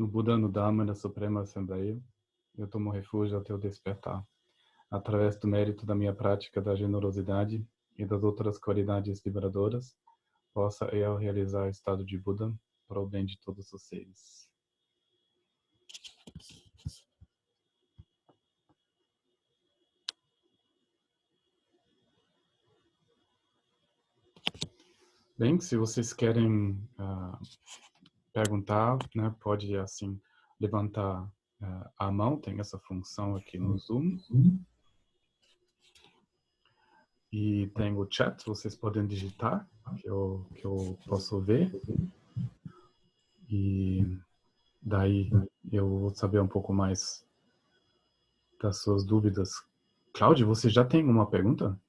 Buda, no Dharma e na Suprema Assembleia, eu tomo refúgio até o despertar. Através do mérito da minha prática da generosidade e das outras qualidades liberadoras, possa eu realizar o estado de Buda para o bem de todos os seres. Bem, se vocês querem perguntar, né, pode assim levantar a mão, tem essa função aqui no Zoom. E tem o chat, vocês podem digitar, que eu posso ver. E daí eu vou saber um pouco mais das suas dúvidas. Cláudio, você já tem uma pergunta?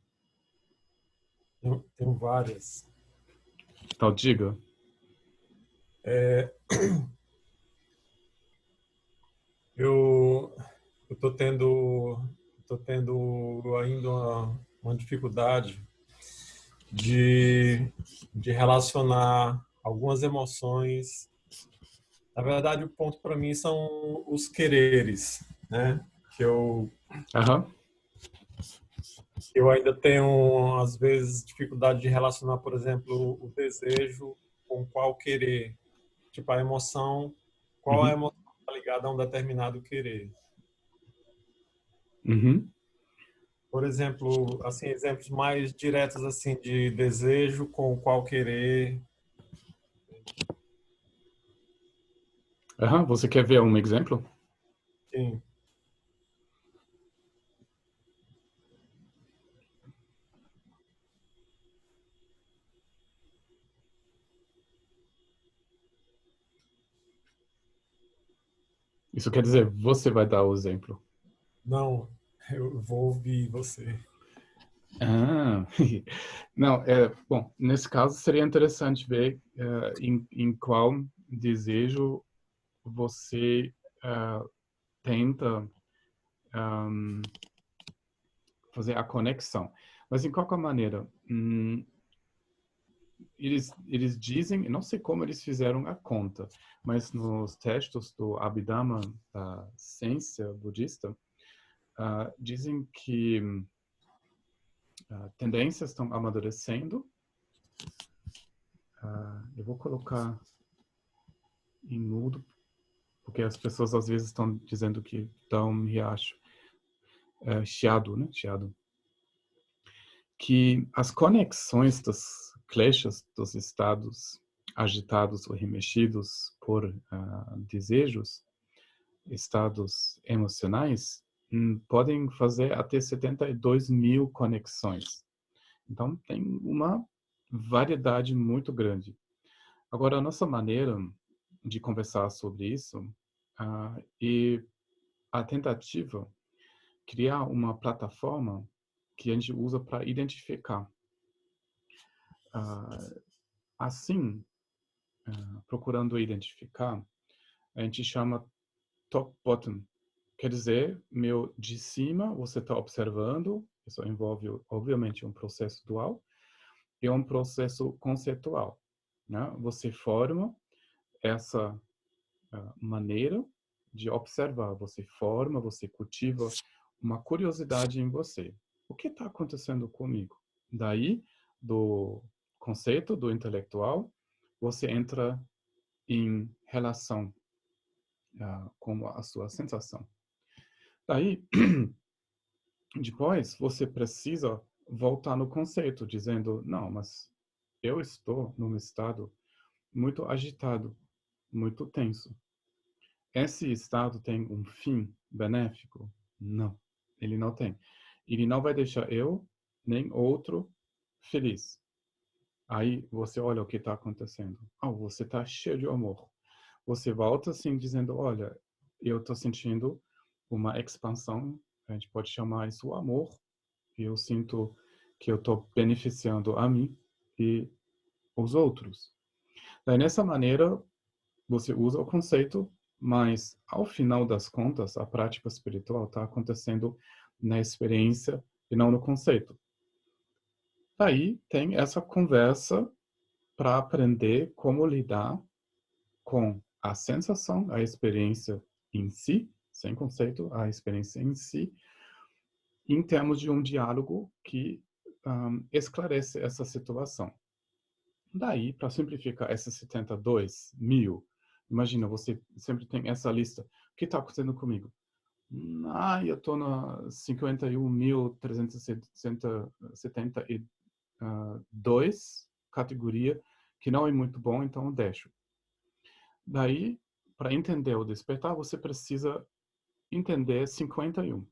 Tenho várias. Então, diga. Eu estou tendo ainda uma dificuldade de relacionar algumas emoções. Na verdade, o ponto para mim são os quereres, né? Que eu ainda tenho, às vezes, dificuldade de relacionar, por exemplo, o desejo com qual querer. Tipo, a emoção, qual a Uhum. emoção está ligada a um determinado querer. Uhum. Por exemplo, assim, exemplos mais diretos assim de desejo com qual querer. Uhum. Você quer ver um exemplo? Sim. Isso quer dizer, você vai dar o exemplo. Não, eu vou ouvir você. Ah, não, bom, nesse caso seria interessante ver em qual desejo você tenta fazer a conexão. Mas, em qualquer maneira, eles dizem, não sei como eles fizeram a conta, mas nos textos do Abhidhamma, da ciência budista, dizem que tendências estão amadurecendo. Eu vou colocar em mudo, porque as pessoas às vezes estão dizendo que estão um riacho, chiado, né? Chiado. Que as conexões das kleshas, dos estados agitados ou remexidos por desejos, estados emocionais, podem fazer até 72 mil conexões. Então, tem uma variedade muito grande. Agora, a nossa maneira de conversar sobre isso e a tentativa criar uma plataforma que a gente usa para identificar. Assim, procurando identificar, a gente chama top-bottom. Quer dizer, meu de cima você está observando, isso envolve, obviamente, um processo dual e um processo conceitual. Né? Você forma essa maneira de observar, você forma, você cultiva uma curiosidade em você. O que está acontecendo comigo? Daí, do conceito, do intelectual, você entra em relação com a sua sensação. Daí, depois, você precisa voltar no conceito, dizendo, não, mas eu estou num estado muito agitado, muito tenso. Esse estado tem um fim benéfico? Não, ele não tem. Ele não vai deixar eu, nem outro, feliz. Aí você olha o que está acontecendo. Você está cheio de amor. Você volta assim dizendo, olha, eu estou sentindo uma expansão, a gente pode chamar isso amor, e eu sinto que eu estou beneficiando a mim e os outros. Daí, nessa maneira, você usa o conceito, mas, ao final das contas, a prática espiritual está acontecendo na experiência e não no conceito. Daí, tem essa conversa para aprender como lidar com a sensação, a experiência em si, sem conceito, a experiência em si, em termos de um diálogo que esclarece essa situação. Daí, para simplificar esses 72 mil, imagina, você sempre tem essa lista. O que está acontecendo comigo? Eu estou na 51.372 categoria, que não é muito bom, então eu deixo. Daí, para entender o despertar, você precisa entender 51.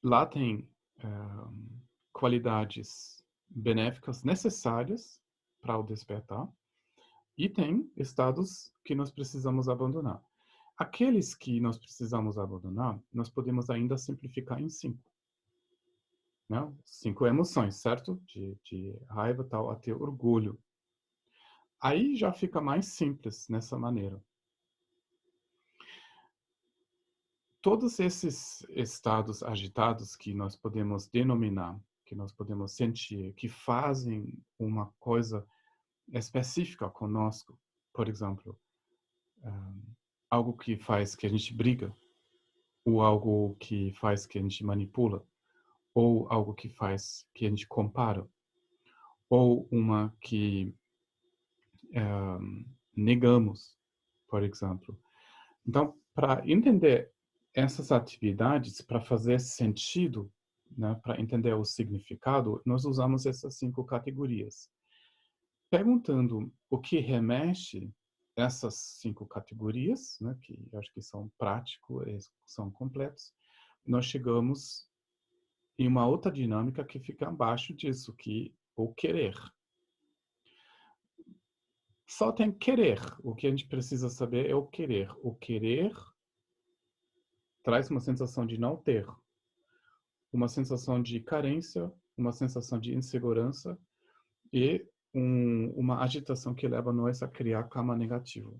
Lá tem qualidades benéficas necessárias para o despertar e tem estados que nós precisamos abandonar. Aqueles que nós precisamos abandonar, nós podemos ainda simplificar em 5. Né? 5 emoções, certo? De raiva tal até orgulho. Aí já fica mais simples nessa maneira. Todos esses estados agitados que nós podemos denominar, que nós podemos sentir, que fazem uma coisa específica conosco, por exemplo, algo que faz que a gente briga, ou algo que faz que a gente manipula, ou algo que faz que a gente compara, ou uma que negamos, por exemplo. Então, para entender essas atividades, para fazer sentido, né, para entender o significado, nós usamos essas 5 categorias. Perguntando o que remexe essas 5 categorias, né, que eu acho que são práticos, são completos, nós chegamos em uma outra dinâmica que fica abaixo disso, que o querer. Só tem querer. O que a gente precisa saber é o querer. O querer traz uma sensação de não ter, uma sensação de carência, uma sensação de insegurança e uma agitação que leva nós a criar karma negativo.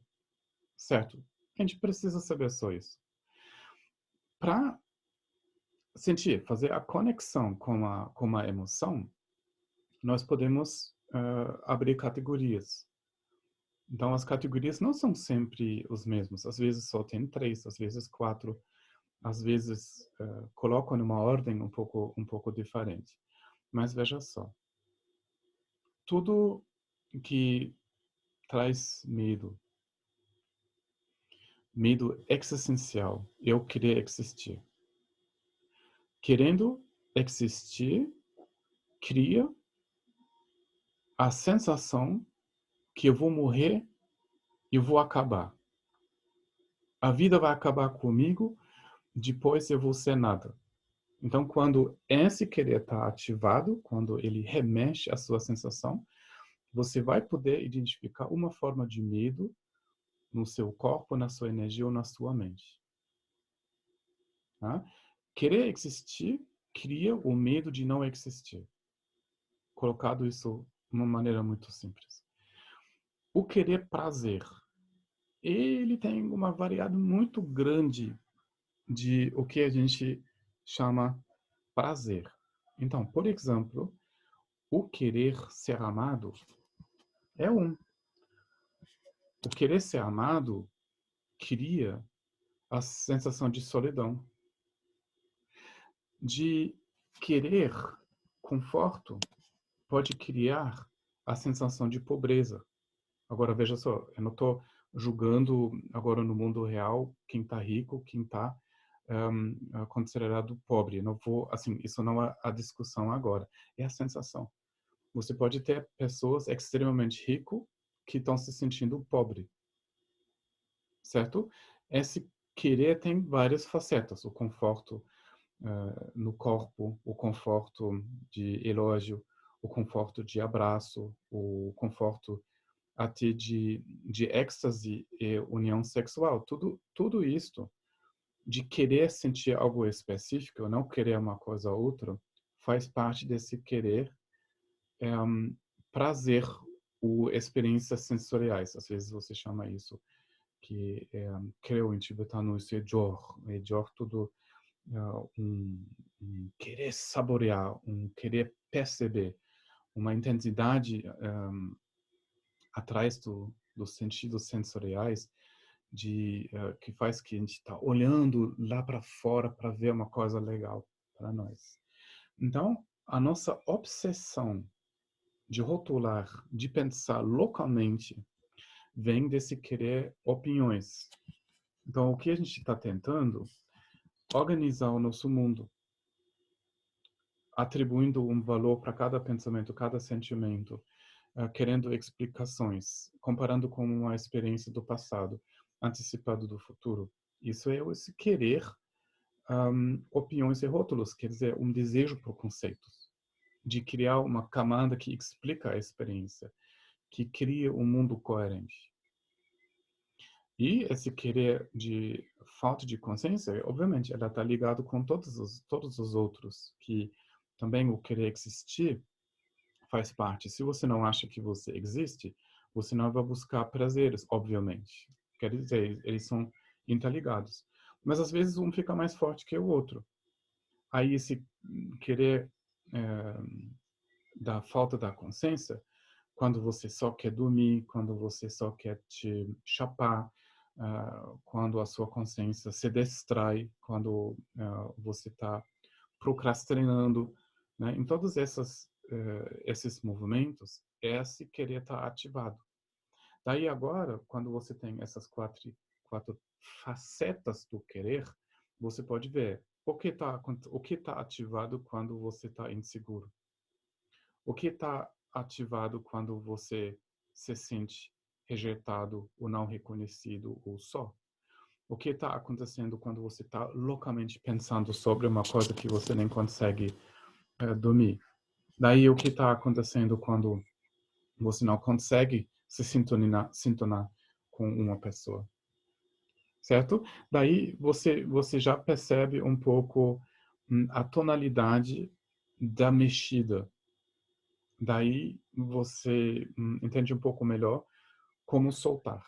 Certo? A gente precisa saber só isso. Para sentir, fazer a conexão com a emoção, nós podemos abrir categorias. Então, as categorias não são sempre os mesmos. Às vezes só tem 3, às vezes 4, às vezes colocam numa ordem um pouco diferente. Mas veja só, tudo que traz medo existencial, eu querer existir. Querendo existir, cria a sensação que eu vou morrer e eu vou acabar. A vida vai acabar comigo, depois eu vou ser nada. Então, quando esse querer está ativado, quando ele remexe a sua sensação, você vai poder identificar uma forma de medo no seu corpo, na sua energia ou na sua mente. Tá? Querer existir cria o medo de não existir. Colocado isso de uma maneira muito simples. O querer prazer, ele tem uma variedade muito grande de o que a gente chama prazer. Então, por exemplo, o querer ser amado é um. O querer ser amado cria a sensação de solidão. De querer conforto pode criar a sensação de pobreza. Agora, veja só, eu não estou julgando agora no mundo real quem está rico, quem está considerado pobre. Não vou, assim, isso não é a discussão agora. É a sensação. Você pode ter pessoas extremamente ricas que estão se sentindo pobre, certo? Esse querer tem várias facetas. O conforto no corpo, o conforto de elogio, o conforto de abraço, o conforto até de êxtase e união sexual. Tudo isto de querer sentir algo específico, não querer uma coisa ou outra, faz parte desse querer prazer ou experiências sensoriais. Às vezes você chama isso que creio em tibetano isso é jor. É jor tudo um querer saborear, um querer perceber, uma intensidade atrás dos sentidos sensoriais, que faz que a gente está olhando lá para fora para ver uma coisa legal para nós. Então, a nossa obsessão de rotular, de pensar localmente, vem desse querer opiniões. Então, o que a gente está tentando? Organizar o nosso mundo, atribuindo um valor para cada pensamento, cada sentimento, querendo explicações, comparando com uma experiência do passado, antecipado do futuro. Isso é esse querer opiniões e rótulos, quer dizer, um desejo por conceitos, de criar uma camada que explica a experiência, que cria um mundo coerente. E esse querer de falta de consciência, obviamente, ela está ligado com todos os outros, que também o querer existir faz parte. Se você não acha que você existe, você não vai buscar prazeres, obviamente. Quer dizer, eles são interligados. Mas às vezes um fica mais forte que o outro. Aí esse querer da falta da consciência, quando você só quer dormir, quando você só quer te chapar, quando a sua consciência se distrai, quando você está procrastinando, né? Em todos esses movimentos, esse querer está ativado. Daí agora, quando você tem essas quatro facetas do querer, você pode ver o que está ativado quando você está inseguro. O que está ativado quando você se sente rejeitado ou não reconhecido ou só? O que está acontecendo quando você está loucamente pensando sobre uma coisa que você nem consegue dormir? Daí, o que está acontecendo quando você não consegue se sintonar com uma pessoa? Certo? Daí, você já percebe um pouco a tonalidade da mexida. Daí você entende um pouco melhor como soltar.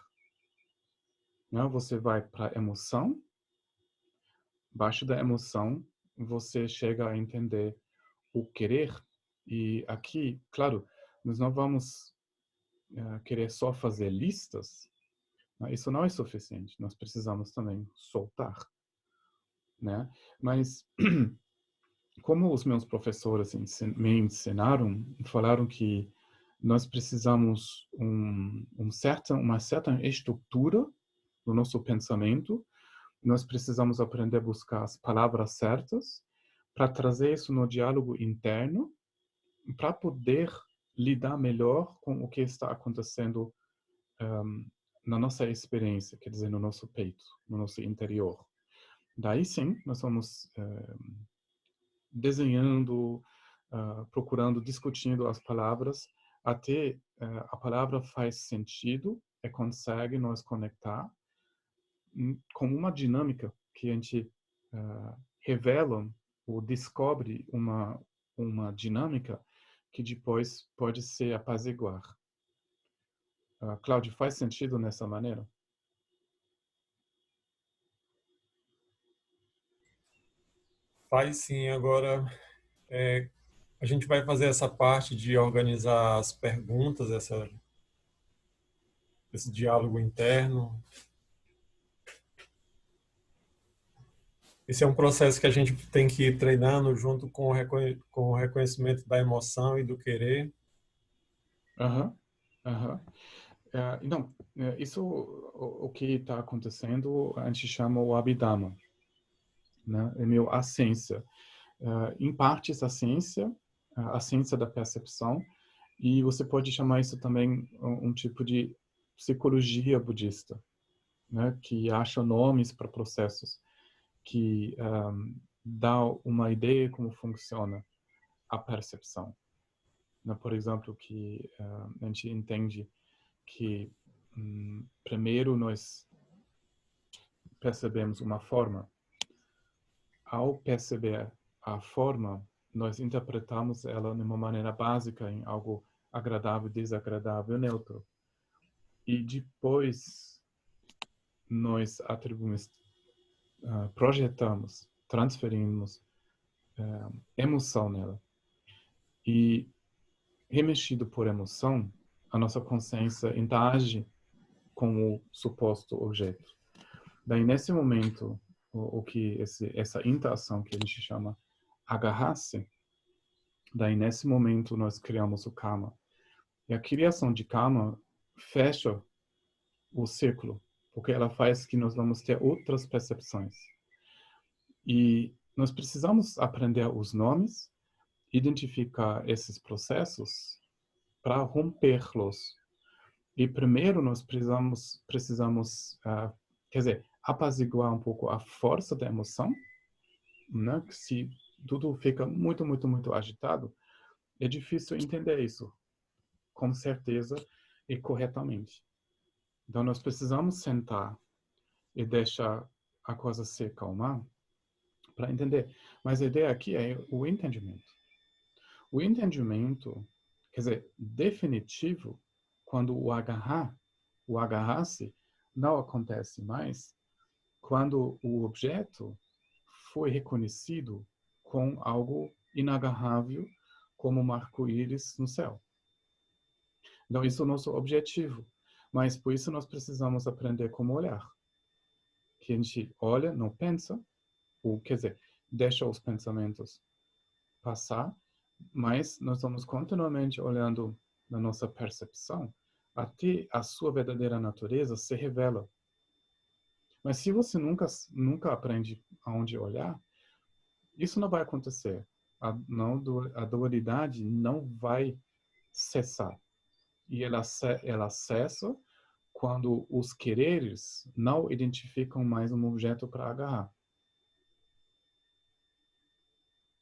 Né? Você vai para a emoção, abaixo da emoção você chega a entender o querer. E aqui, claro, nós não vamos querer só fazer listas, né? Isso não é suficiente, nós precisamos também soltar. Né? Mas como os meus professores me ensinaram, falaram que nós precisamos uma certa estrutura no nosso pensamento, nós precisamos aprender a buscar as palavras certas para trazer isso no diálogo interno, para poder lidar melhor com o que está acontecendo na nossa experiência, quer dizer, no nosso peito, no nosso interior. Daí sim, nós vamos desenhando, procurando, discutindo as palavras, até a palavra faz sentido e consegue nos conectar com uma dinâmica que a gente revela ou descobre uma dinâmica que depois pode se apaziguar. Cláudio, faz sentido nessa maneira? Faz sim. Agora, a gente vai fazer essa parte de organizar as perguntas, esse diálogo interno. Esse é um processo que a gente tem que ir treinando junto com o reconhecimento da emoção e do querer. Aham, aham. Então, isso o que está acontecendo, a gente chama o Abhidhamma, né? É meio a ciência. Em partes a ciência da percepção, e você pode chamar isso também um tipo de psicologia budista, né? Que acha nomes para processos, que dá uma ideia como funciona a percepção. Né? Por exemplo, que a gente entende que primeiro nós percebemos uma forma. Ao perceber a forma, nós interpretamos ela de uma maneira básica em algo agradável, desagradável, neutro. E depois nós atribuímos, projetamos, transferimos emoção nela. E remexido por emoção, a nossa consciência interage com o suposto objeto. Daí, nesse momento, o que essa interação que a gente chama agarrar-se, daí, nesse momento, nós criamos o karma. E a criação de karma fecha o círculo, porque ela faz que nós vamos ter outras percepções. E nós precisamos aprender os nomes, identificar esses processos para romper-los. E primeiro nós precisamos quer dizer, apaziguar um pouco a força da emoção, né? Que se tudo fica muito, muito, muito agitado, é difícil entender isso com certeza e corretamente. Então nós precisamos sentar e deixar a coisa se calmar para entender. Mas a ideia aqui é o entendimento. O entendimento, quer dizer, definitivo, quando o agarrar-se, não acontece mais quando o objeto foi reconhecido com algo inagarrável, como um arco-íris no céu. Então, isso é o nosso objetivo. Mas, por isso, nós precisamos aprender como olhar. Que a gente olha, não pensa, ou, quer dizer, deixa os pensamentos passar, mas nós estamos continuamente olhando na nossa percepção até a sua verdadeira natureza se revela. Mas se você nunca aprende aonde olhar, isso não vai acontecer. A dualidade não vai cessar. E ela cessa quando os quereres não identificam mais um objeto para agarrar.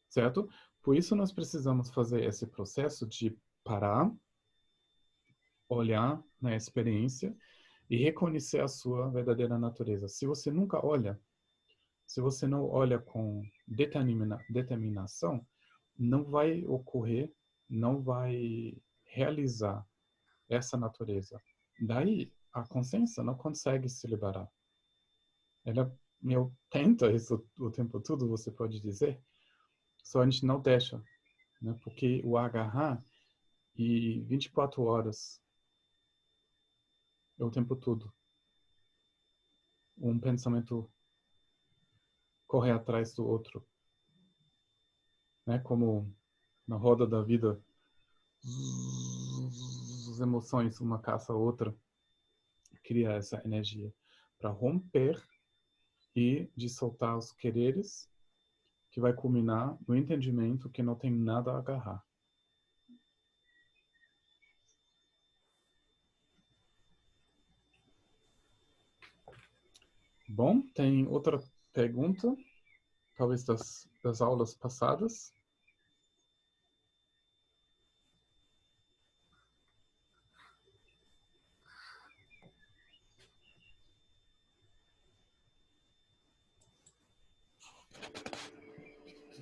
Certo? Por isso nós precisamos fazer esse processo de parar, olhar na experiência e reconhecer a sua verdadeira natureza. Se você nunca olha, se você não olha com determinação, não vai ocorrer, não vai realizar essa natureza. Daí, a consciência não consegue se liberar. Ela tenta isso o tempo todo, você pode dizer, só a gente não deixa, né? Porque o agarrar e 24 horas é o tempo todo. Um pensamento corre atrás do outro, né? Como na roda da vida, as emoções, uma caça a outra, cria essa energia para romper e de soltar os quereres, que vai culminar no entendimento que não tem nada a agarrar. Bom, tem outra pergunta, talvez das aulas passadas?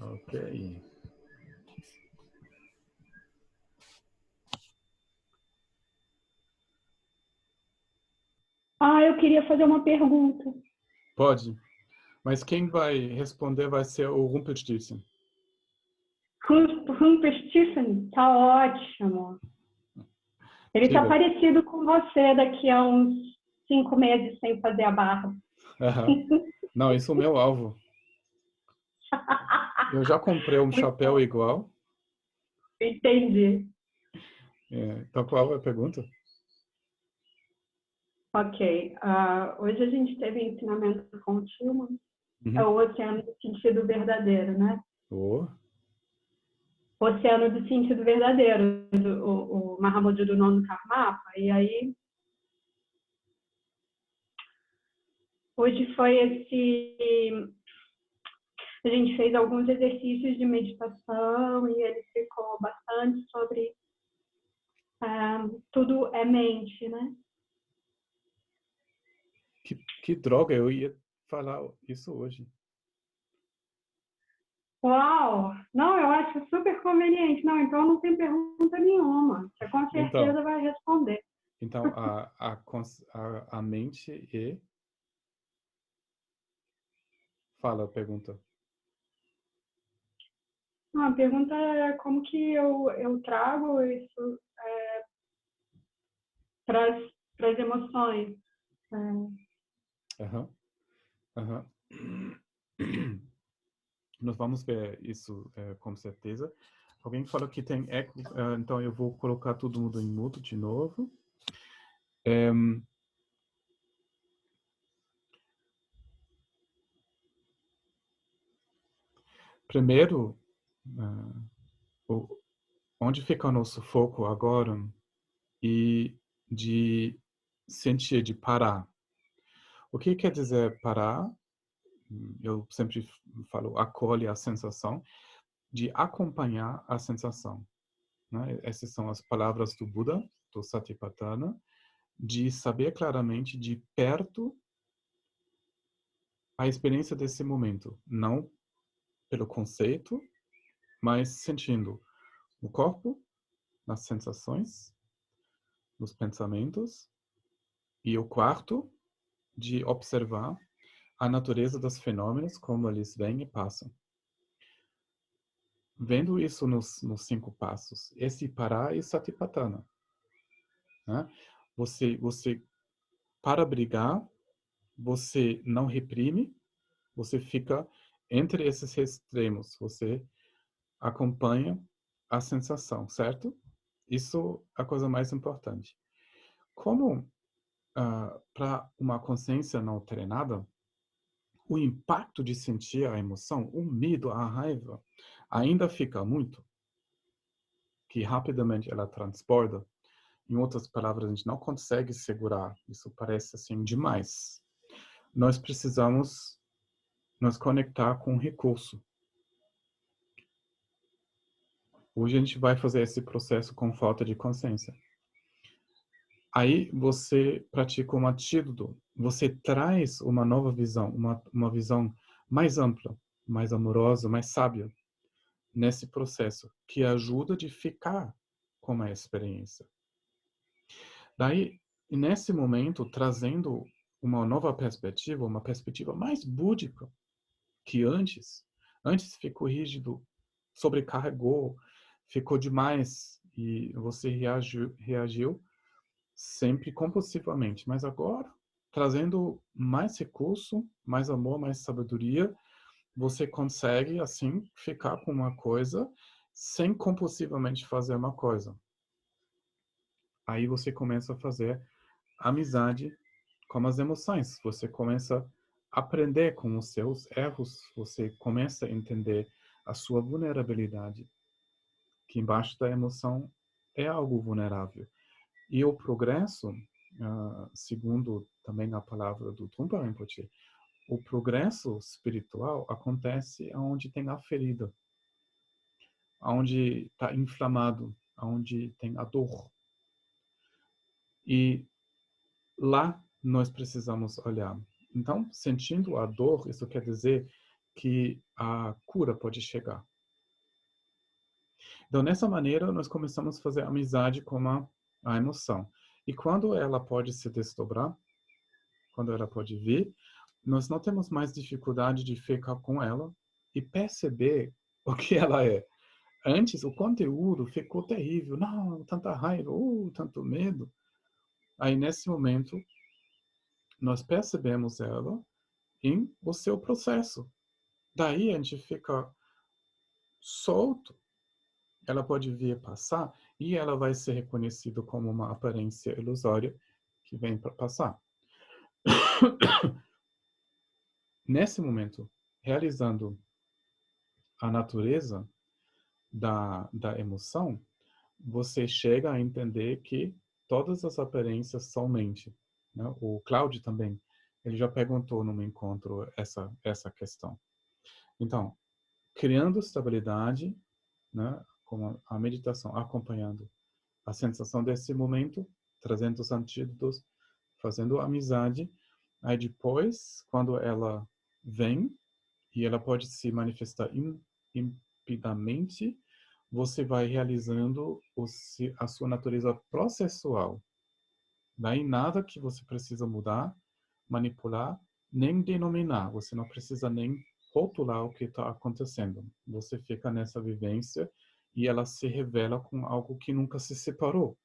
Ok. Eu queria fazer uma pergunta. Pode, mas quem vai responder vai ser o Rumpelstiltskin. Rumpelstiltskin, tá ótimo. Ele tá parecido com você daqui a uns 5 meses sem fazer a barra. Não, isso é o meu alvo. Eu já comprei um chapéu igual. Entendi. Então, qual é a pergunta? Ok. Hoje a gente teve ensinamento contínuo. É o oceano do sentido verdadeiro, né? Oh. Oceano do sentido verdadeiro, o Mahamudra do Nono Karmapa. E aí, hoje foi a gente fez alguns exercícios de meditação e ele ficou bastante sobre tudo é mente, né? Que droga, eu ia falar isso hoje. Uau! Não, eu acho super conveniente. Não, então não tem pergunta nenhuma. Você com certeza vai responder. Então, a mente e... Fala a pergunta. A pergunta é como que eu trago isso para as emoções. Nós vamos ver isso com certeza. Alguém falou que tem eco, então eu vou colocar todo mundo em mudo de novo. Primeiro, onde fica o nosso foco agora e de sentir, de parar. O que quer dizer parar? Eu sempre falo, acolhe a sensação, de acompanhar a sensação. Né? Essas são as palavras do Buda, do Satipatthana, de saber claramente, de perto, a experiência desse momento. Não pelo conceito, mas sentindo no corpo, nas sensações, nos pensamentos. E o quarto, de observar a natureza dos fenômenos, como eles vêm e passam. Vendo isso nos 5 passos, esse parar é Satipatthana. Né? Você para brigar, você não reprime, você fica entre esses extremos, você acompanha a sensação, certo? Isso é a coisa mais importante. Como para uma consciência não treinada, o impacto de sentir a emoção, o medo, a raiva, ainda fica muito, que rapidamente ela transborda. Em outras palavras, a gente não consegue segurar. Isso parece assim demais. Nós precisamos nos conectar com o recurso. Hoje a gente vai fazer esse processo com falta de consciência. Aí você pratica um antídoto. Você traz uma nova visão, uma visão mais ampla, mais amorosa, mais sábia nesse processo, que ajuda de ficar com a experiência. Daí, nesse momento, trazendo uma nova perspectiva, uma perspectiva mais búdica que antes. Antes ficou rígido, sobrecarregou, ficou demais e você reagiu sempre compulsivamente. Mas agora, trazendo mais recurso, mais amor, mais sabedoria, você consegue, assim, ficar com uma coisa sem compulsivamente fazer uma coisa. Aí você começa a fazer amizade com as emoções. Você começa a aprender com os seus erros. Você começa a entender a sua vulnerabilidade. Que embaixo da emoção é algo vulnerável. E o progresso, segundo também a palavra do Trungpa Rinpoche, o progresso espiritual acontece onde tem a ferida, onde está inflamado, onde tem a dor. E lá nós precisamos olhar. Então, sentindo a dor, isso quer dizer que a cura pode chegar. Então, nessa maneira, nós começamos a fazer amizade com a emoção. E quando ela pode se desdobrar, quando ela pode vir, nós não temos mais dificuldade de ficar com ela e perceber o que ela é. Antes, o conteúdo ficou terrível. Não, tanta raiva, tanto medo. Aí, nesse momento, nós percebemos ela em o seu processo. Daí a gente fica solto. Ela pode vir passar e ela vai ser reconhecida como uma aparência ilusória que vem para passar. Nesse momento, realizando a natureza da emoção, você chega a entender que todas as aparências são mente. Né? O Cláudio também, ele já perguntou num encontro essa questão. Então, criando estabilidade, né, com a meditação, acompanhando a sensação desse momento, trazendo os antídotos, fazendo amizade. Aí depois, quando ela vem, e ela pode se manifestar impidamente, você vai realizando a sua natureza processual. Daí nada que você precisa mudar, manipular, nem denominar. Você não precisa nem rotular o que está acontecendo. Você fica nessa vivência e ela se revela com algo que nunca se separou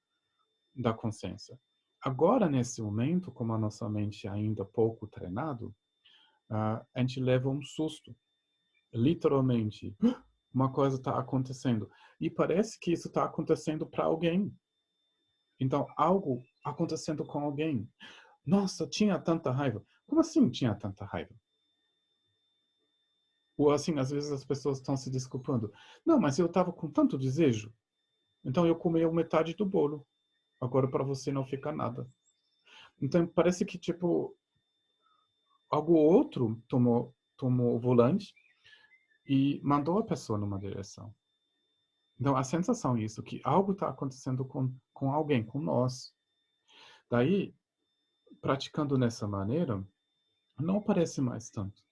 da consciência. agora, nesse momento, como a nossa mente ainda pouco treinado, a gente leva um susto. Literalmente, uma coisa está acontecendo. E parece que isso está acontecendo para alguém. Então, algo acontecendo com alguém. Nossa, tinha tanta raiva. Como assim tinha tanta raiva? Ou assim, às vezes as pessoas estão se desculpando. Não, mas eu estava com tanto desejo. Então eu comi metade do bolo. Agora para você não fica nada. Então parece que tipo algo outro tomou o volante e mandou a pessoa numa direção. Então a sensação é isso, que algo está acontecendo com alguém, com nós. Daí, praticando dessa maneira, não parece mais tanto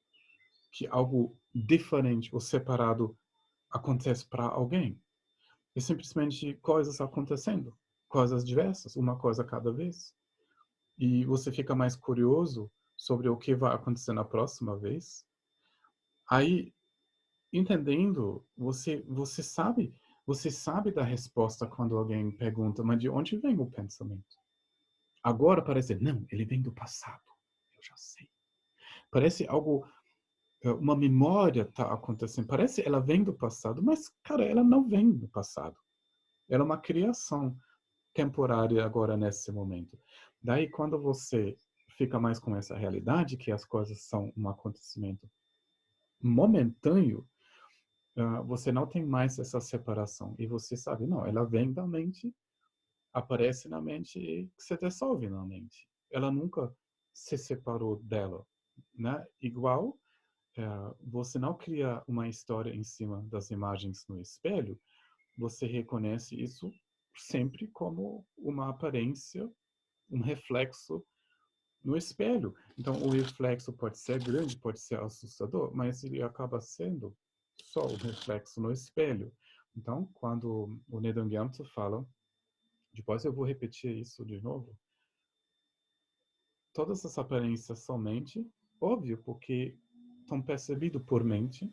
que algo diferente ou separado acontece para alguém. É simplesmente coisas acontecendo, coisas diversas, uma coisa a cada vez. E você fica mais curioso sobre o que vai acontecer na próxima vez. Aí, entendendo, você sabe da resposta quando alguém pergunta, mas de onde vem o pensamento? Agora parece, não, ele vem do passado. Eu já sei. Parece algo, uma memória está acontecendo. Parece ela vem do passado, mas, cara, ela não vem do passado. Ela é uma criação temporária agora nesse momento. Daí, quando você fica mais com essa realidade, que as coisas são um acontecimento momentâneo, você não tem mais essa separação. E você sabe, não, ela vem da mente, aparece na mente e se dissolve na mente. Ela nunca se separou dela, né? Igual, você não cria uma história em cima das imagens no espelho, você reconhece isso sempre como uma aparência, um reflexo no espelho. Então, o reflexo pode ser grande, pode ser assustador, mas ele acaba sendo só o reflexo no espelho. Então, quando o Nedan Gyamtso fala, depois eu vou repetir isso de novo, todas as aparências são mente, óbvio, porque são percebidas por mente.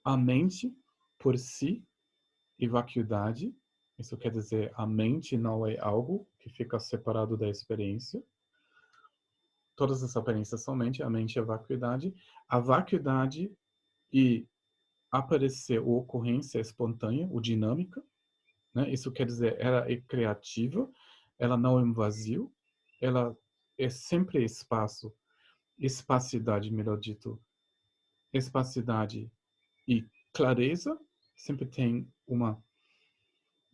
A mente, por si, e vacuidade, isso quer dizer, a mente não é algo que fica separado da experiência. Todas as aparências são mente, a mente é vacuidade. A vacuidade e aparecer ou ocorrência espontânea, ou dinâmica, né? Isso quer dizer, ela é criativa, ela não é um vazio, ela é sempre espaço, espacidade, melhor dito, espacidade e clareza, sempre tem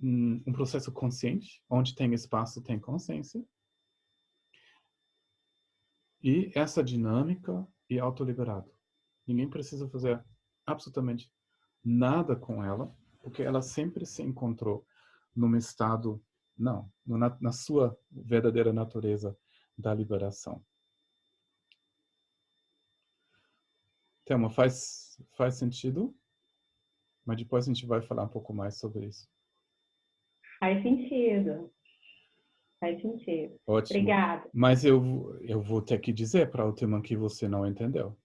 um processo consciente, onde tem espaço, tem consciência. E essa dinâmica é autoliberado. Ninguém precisa fazer absolutamente nada com ela, porque ela sempre se encontrou num estado, não, na sua verdadeira natureza da liberação. Thelma, faz sentido? Mas depois a gente vai falar um pouco mais sobre isso. Faz sentido. Faz sentido. Ótimo. Obrigada. Mas eu vou ter que dizer para o Tilman que você não entendeu.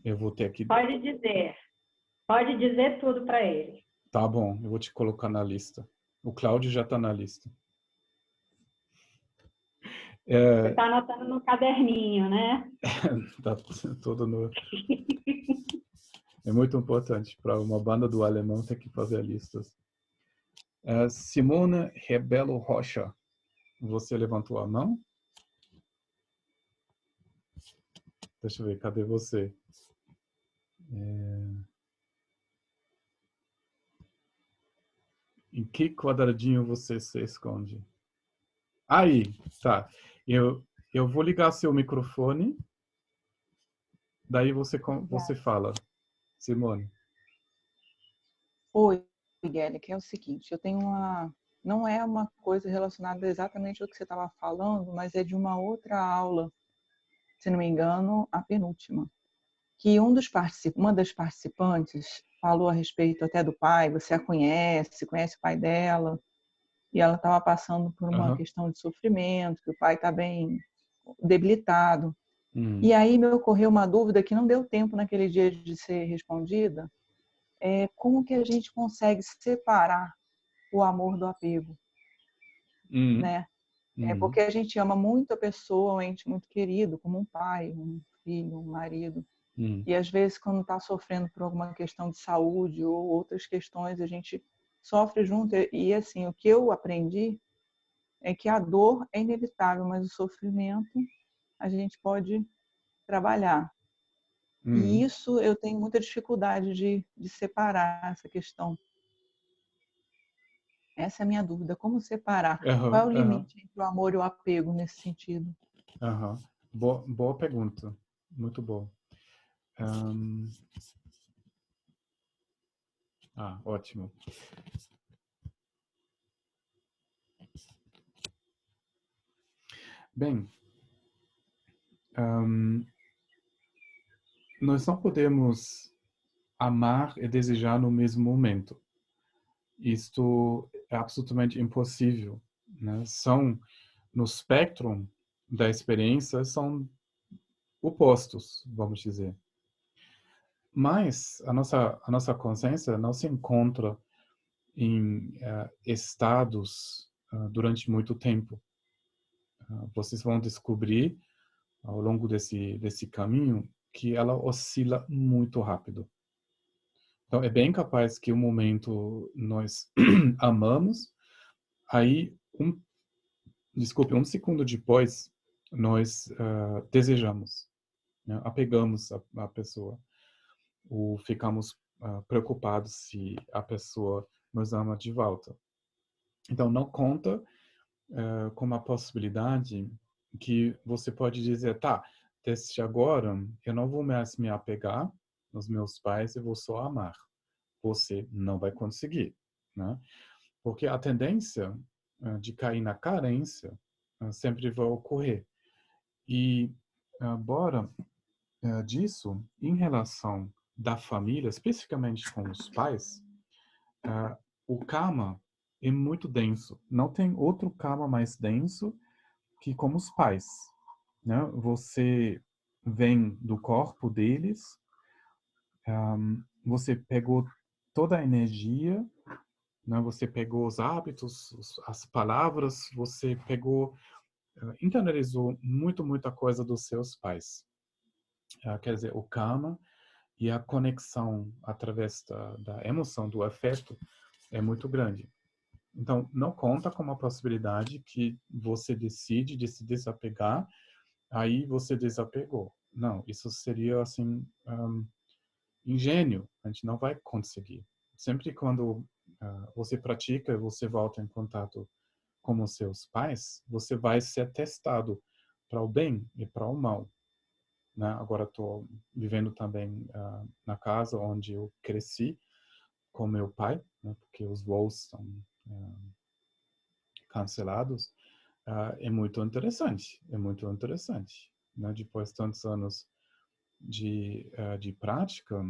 Eu vou ter que... Pode dizer. Pode dizer tudo para ele. Tá bom, eu vou te colocar na lista. O Cláudio já está na lista. Você está anotando no caderninho, né? Tá tudo no... É muito importante para uma banda do alemão ter que fazer listas. Simone Rebelo Rocha, você levantou a mão? Deixa eu ver, cadê você? Em que quadradinho você se esconde? Aí, tá. Eu vou ligar seu microfone, daí você fala, Simone. Oi, Miguel, que é o seguinte, eu tenho não é uma coisa relacionada exatamente ao que você estava falando, mas é de uma outra aula, se não me engano, a penúltima, que uma das participantes falou a respeito até do pai, você a conhece o pai dela, e ela estava passando por uma questão de sofrimento, que o pai está bem debilitado. E aí me ocorreu uma dúvida que não deu tempo naquele dia de ser respondida, como que a gente consegue separar o amor do apego? né? É porque a gente ama muito a pessoa, um ente muito querido, como um pai, um filho, um marido. E às vezes, quando está sofrendo por alguma questão de saúde ou outras questões, a gente sofre junto. E assim, o que eu aprendi é que a dor é inevitável, mas o sofrimento a gente pode trabalhar. E isso eu tenho muita dificuldade de separar essa questão. Essa é a minha dúvida. Como separar? Qual é o limite entre o amor e o apego nesse sentido? Boa pergunta. Muito boa. Ótimo. Bem, nós não podemos amar e desejar no mesmo momento. Isto é absolutamente impossível, né? No espectro da experiência, são opostos, vamos dizer. Mas a nossa consciência não se encontra em estados durante muito tempo. Vocês vão descobrir ao longo desse caminho que ela oscila muito rápido. Então, é bem capaz que um momento nós amamos, aí, um segundo depois, nós desejamos, né? Apegamos a pessoa, ou ficamos preocupados se a pessoa nos ama de volta. Então, não conta com a possibilidade que você pode dizer, tá, desde agora eu não vou mais me apegar nos meus pais, eu vou só amar. Você não vai conseguir, né? Porque a tendência de cair na carência sempre vai ocorrer. E, embora disso, em relação da família, especificamente com os pais, o karma é muito denso. Não tem outro karma mais denso que como os pais, né? Você vem do corpo deles, você pegou toda a energia, né? Você pegou os hábitos, as palavras, você pegou, internalizou muita coisa dos seus pais. Quer dizer, o karma e a conexão através da emoção, do afeto, é muito grande. Então, não conta com a possibilidade que você decide de se desapegar, aí você desapegou. Não, isso seria, assim, ingênuo. A gente não vai conseguir. Sempre quando você pratica, você volta em contato com os seus pais, você vai ser testado para o bem e para o mal. Né? Agora estou vivendo também na casa onde eu cresci com meu pai, né? Porque os voos são cancelados. É muito interessante, né? Depois de tantos anos de prática,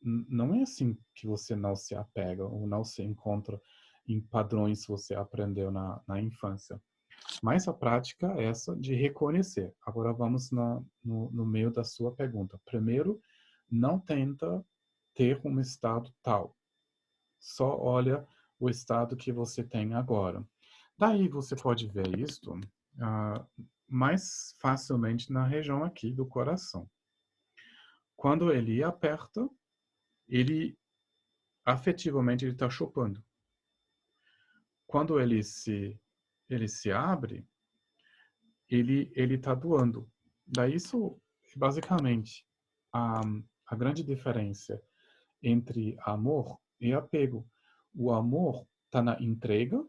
não é assim que você não se apega ou não se encontra em padrões que você aprendeu na infância. Mas a prática é essa de reconhecer. Agora vamos no meio da sua pergunta. Primeiro, não tenta ter um estado tal. Só olha o estado que você tem agora. Daí você pode ver isto mais facilmente na região aqui do coração. Quando ele aperta, ele afetivamente ele está chupando. Quando ele se abre, ele está doando. Daí isso basicamente a grande diferença entre amor e apego. O amor está na entrega,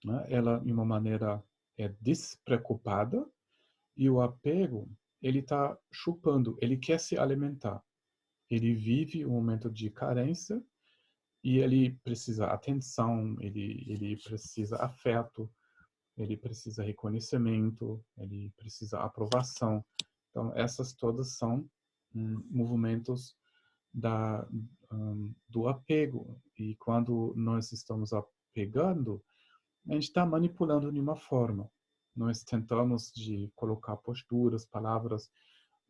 né? Ela de uma maneira despreocupada, e o apego ele está chupando, ele quer se alimentar. Ele vive um momento de carência e ele precisa atenção, ele precisa afeto, ele precisa reconhecimento, ele precisa aprovação. Então, essas todas são movimentos do apego. E quando nós estamos apegando, a gente está manipulando de uma forma. Nós tentamos de colocar posturas, palavras,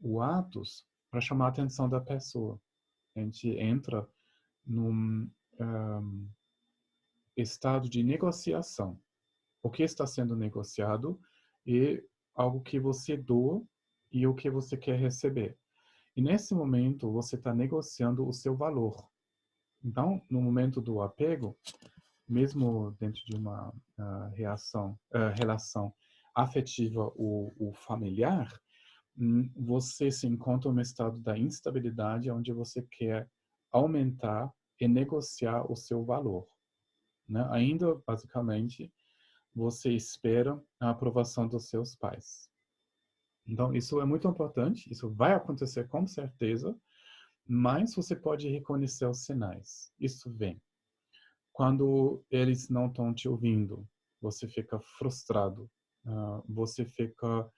ou atos para chamar a atenção da pessoa. A gente entra num estado de negociação. O que está sendo negociado é algo que você doa e o que você quer receber. E nesse momento, você está negociando o seu valor. Então, no momento do apego, mesmo dentro de uma relação afetiva ou familiar, você se encontra no estado da instabilidade, onde você quer aumentar e negociar o seu valor, né? Ainda, basicamente, você espera a aprovação dos seus pais. Então, isso é muito importante, isso vai acontecer com certeza, mas você pode reconhecer os sinais. Isso vem. Quando eles não estão te ouvindo, você fica frustrado, você fica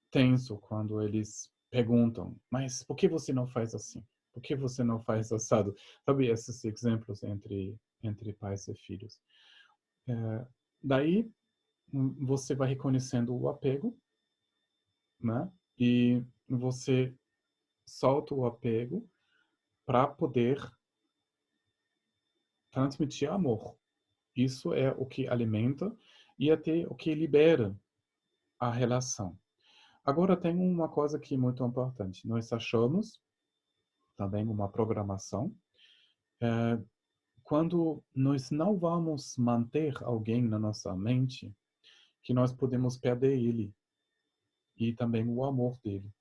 tenso quando eles perguntam, mas por que você não faz assim? Por que você não faz assado? Sabe, esses exemplos entre pais e filhos. Daí, você vai reconhecendo o apego, né? E você solta o apego para poder transmitir amor. Isso é o que alimenta e até o que libera a relação. Agora, tem uma coisa que é muito importante. Nós achamos também uma programação. Quando nós não vamos manter alguém na nossa mente, que nós podemos perder ele e também o amor dele.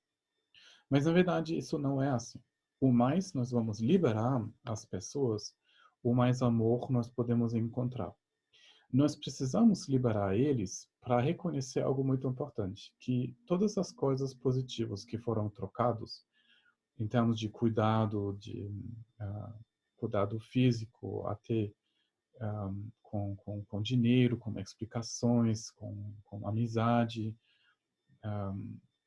Mas, na verdade, isso não é assim. O mais nós vamos liberar as pessoas, o mais amor nós podemos encontrar. Nós precisamos liberar eles para reconhecer algo muito importante, que todas as coisas positivas que foram trocadas, em termos de cuidado, cuidado físico, até com dinheiro, com explicações, com amizade,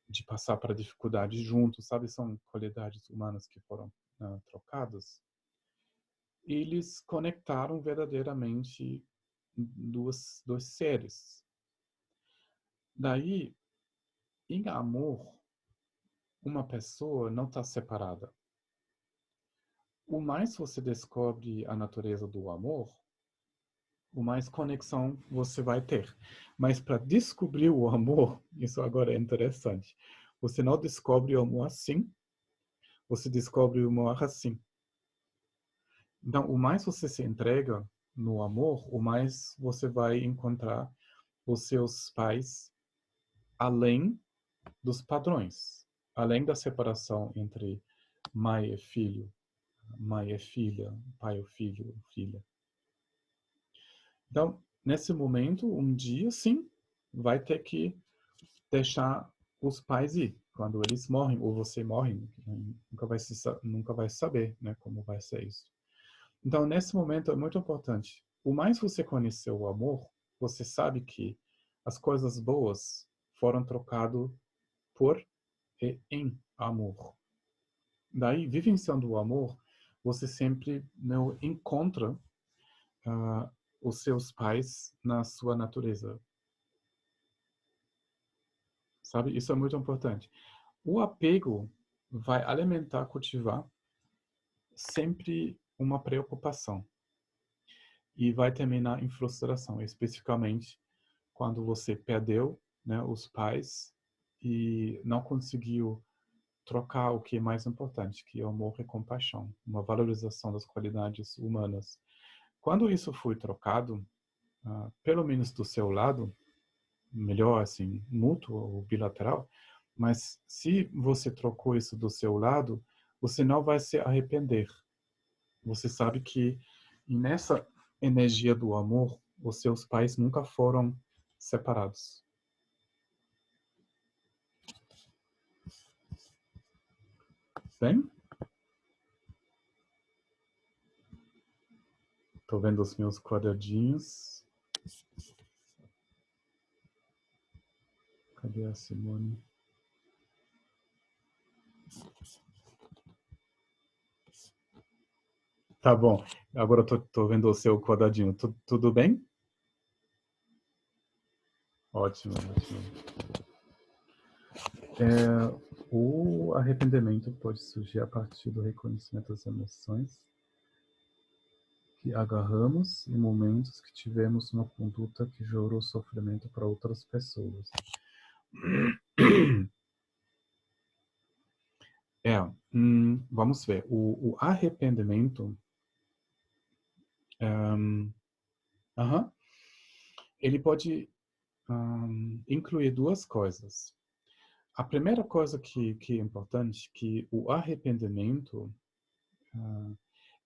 de passar para dificuldades juntos, sabe? São qualidades humanas que foram trocadas. Eles conectaram verdadeiramente dois seres. Daí, em amor, uma pessoa não está separada. O mais você descobre a natureza do amor, o mais conexão você vai ter. Mas para descobrir o amor, isso agora é interessante. Você não descobre o amor assim, você descobre o amor assim. Então, o mais você se entrega no amor, o mais você vai encontrar os seus pais além dos padrões, além da separação entre mãe e filho, mãe e filha, pai e filho, filha. Então, nesse momento, um dia, sim, vai ter que deixar os pais ir. Quando eles morrem, ou você morre, nunca vai saber, né, como vai ser isso. Então, nesse momento, é muito importante. O mais você conhecer o amor, você sabe que as coisas boas foram trocadas por e em amor. Daí, vivenciando o amor, você sempre não encontra os seus pais na sua natureza. Sabe? Isso é muito importante. O apego vai alimentar, cultivar sempre uma preocupação. E vai terminar em frustração, especificamente quando você perdeu, né, os pais e não conseguiu trocar o que é mais importante, que é o amor e compaixão, uma valorização das qualidades humanas. Quando isso foi trocado, pelo menos do seu lado, melhor assim, mútuo ou bilateral, mas se você trocou isso do seu lado, você não vai se arrepender. Você sabe que nessa energia do amor, os seus pais nunca foram separados. Bem? Estou vendo os meus quadradinhos. Cadê a Simone? Tá bom. Agora tô vendo o seu quadradinho. Tudo bem? Ótimo, ótimo. O arrependimento pode surgir a partir do reconhecimento das emoções que agarramos em momentos que tivemos uma conduta que gerou sofrimento para outras pessoas. Vamos ver. O arrependimento, ele pode incluir duas coisas. A primeira coisa que é importante, que o arrependimento,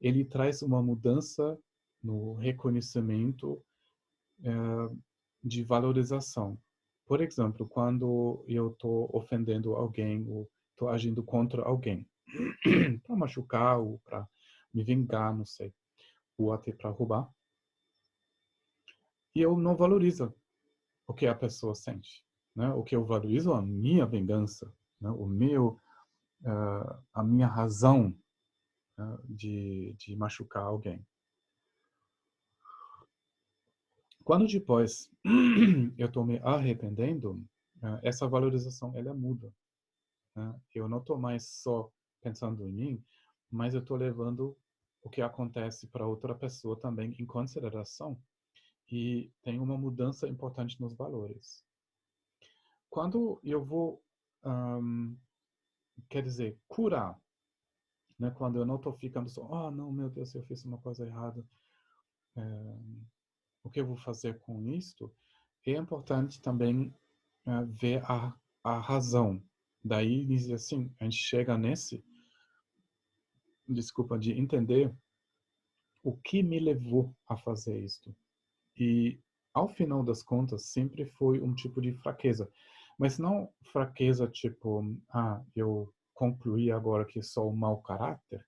ele traz uma mudança no reconhecimento de valorização. Por exemplo, quando eu estou ofendendo alguém ou estou agindo contra alguém, para machucar ou para me vingar, não sei, ou até para roubar, e eu não valorizo o que a pessoa sente, né? O que eu valorizo é a minha vingança, né? A minha razão de machucar alguém. Quando depois eu estou me arrependendo, essa valorização ela muda. Né? Eu não estou mais só pensando em mim, mas eu estou levando o que acontece para outra pessoa também em consideração e tem uma mudança importante nos valores. Quando eu vou, quer dizer, curar, né? Quando eu não estou ficando só, não, meu Deus, eu fiz uma coisa errada, o que eu vou fazer com isto? É importante também ver a razão. Daí, dizer assim, a gente chega de entender o que me levou a fazer isto. E, ao final das contas, sempre foi um tipo de fraqueza. Mas não fraqueza tipo, eu concluí agora que sou um mau caráter.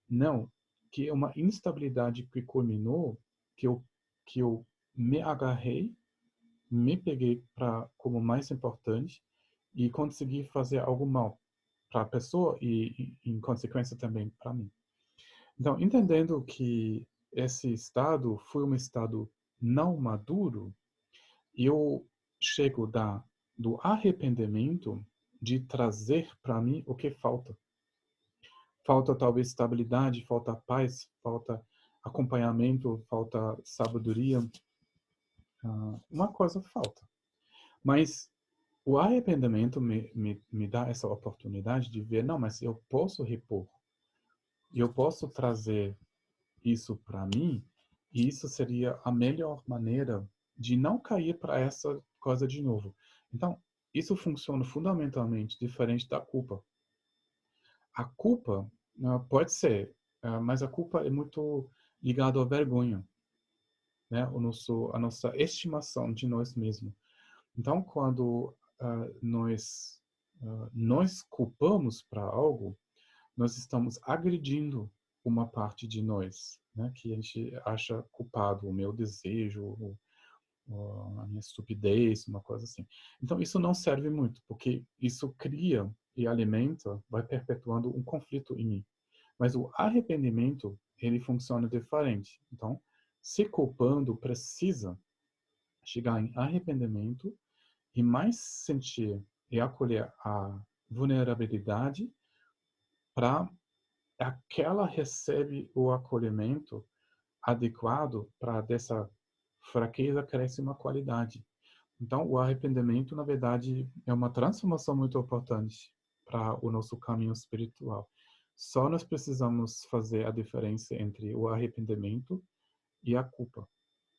Não, que é uma instabilidade que culminou, que eu me agarrei, me peguei como mais importante e consegui fazer algo mal para a pessoa e, em consequência, também para mim. Então, entendendo que esse estado foi um estado não maduro, eu chego do arrependimento de trazer para mim o que falta. Falta talvez estabilidade, falta paz, falta acompanhamento, falta sabedoria. Uma coisa falta. Mas o arrependimento me dá essa oportunidade de ver, não, mas eu posso repor. Eu posso trazer isso para mim e isso seria a melhor maneira de não cair para essa coisa de novo. Então, isso funciona fundamentalmente diferente da culpa. A culpa pode ser, mas a culpa é muito ligada à vergonha, né? A nossa estimação de nós mesmos. Então, quando nós culpamos para algo, nós estamos agredindo uma parte de nós, né, que a gente acha culpado, o meu desejo, a minha estupidez, uma coisa assim. Então, isso não serve muito, porque isso cria e alimenta, vai perpetuando um conflito em mim. Mas o arrependimento, ele funciona diferente. Então, se culpando, precisa chegar em arrependimento e mais sentir e acolher a vulnerabilidade para aquela recebe o acolhimento adequado para dessa fraqueza cresce uma qualidade. Então, o arrependimento, na verdade, é uma transformação muito importante para o nosso caminho espiritual. Só nós precisamos fazer a diferença entre o arrependimento e a culpa.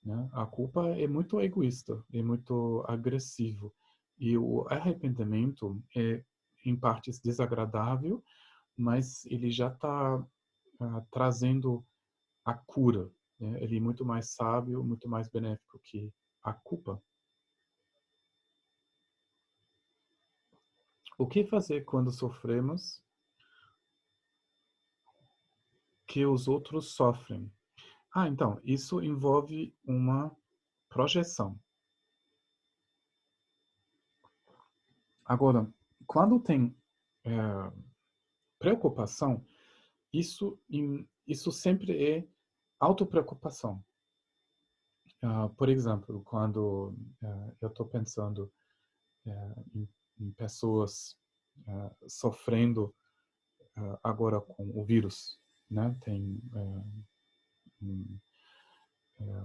Né? A culpa é muito egoísta, é muito agressivo. E o arrependimento é, em partes, desagradável, mas ele já está trazendo a cura. Né? Ele é muito mais sábio, muito mais benéfico que a culpa. O que fazer quando sofremos que os outros sofrem? Então, isso envolve uma projeção. Agora, quando tem preocupação, isso sempre é autopreocupação. Por exemplo, quando eu estou pensando em pessoas sofrendo agora com o vírus, né? Tem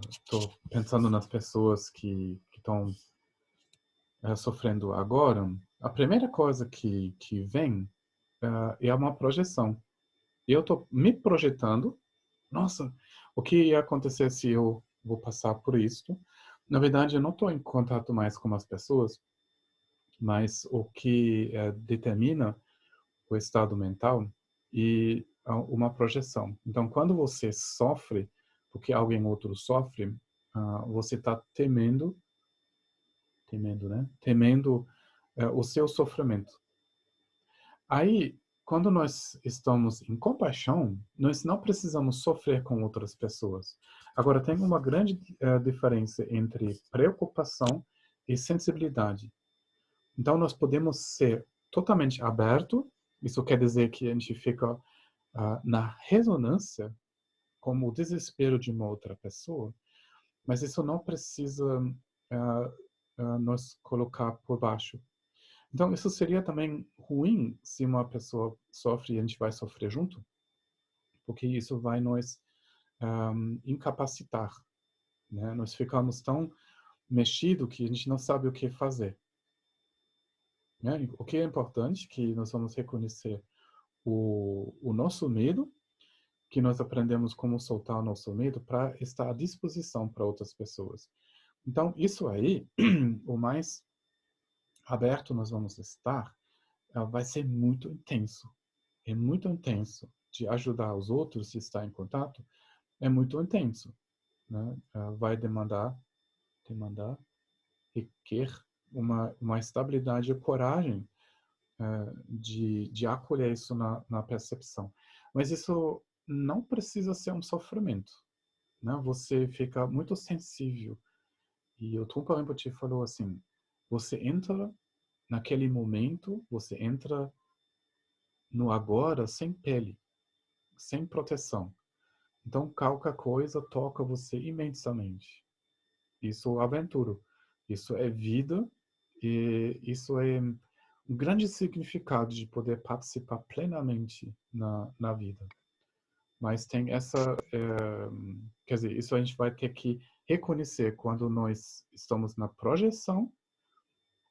estou pensando nas pessoas que estão sofrendo agora. A primeira coisa que vem é uma projeção. Eu estou me projetando. Nossa, o que ia acontecer se eu vou passar por isso? Na verdade, eu não estou em contato mais com as pessoas, mas o que determina o estado mental e uma projeção. Então, quando você sofre, porque alguém outro sofre, você está temendo, né? Temendo o seu sofrimento. Aí, quando nós estamos em compaixão, nós não precisamos sofrer com outras pessoas. Agora, tem uma grande diferença entre preocupação e sensibilidade. Então, nós podemos ser totalmente aberto. Isso quer dizer que a gente fica na ressonância como o desespero de uma outra pessoa, mas isso não precisa nos colocar por baixo. Então, isso seria também ruim se uma pessoa sofre e a gente vai sofrer junto, porque isso vai nos incapacitar, né? Nós ficamos tão mexidos que a gente não sabe o que fazer, né? O que é importante é que nós vamos reconhecer o nosso medo, que nós aprendemos como soltar o nosso medo para estar à disposição para outras pessoas. Então, isso aí, o mais aberto nós vamos estar, vai ser muito intenso. É muito intenso. De ajudar os outros, se estar em contato, é muito intenso, né? Vai requer uma estabilidade e coragem de acolher isso na percepção. Mas isso não precisa ser um sofrimento, né? Você fica muito sensível. E o Trungpa Rinpoche falou assim, você entra naquele momento, você entra no agora sem pele, sem proteção. Então, qualquer coisa toca você imensamente. Isso é aventura. Isso é vida. E isso é um grande significado de poder participar plenamente na vida. Mas tem essa... quer dizer, isso a gente vai ter que reconhecer quando nós estamos na projeção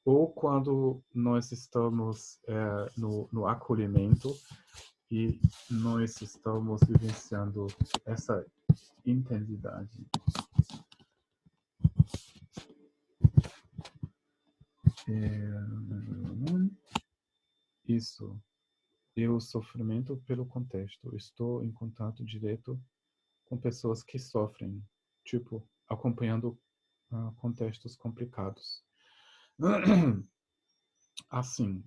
ou quando nós estamos no acolhimento e nós estamos vivenciando essa intensidade. Isso. E o sofrimento pelo contexto. Estou em contato direto com pessoas que sofrem, tipo, acompanhando contextos complicados. Assim,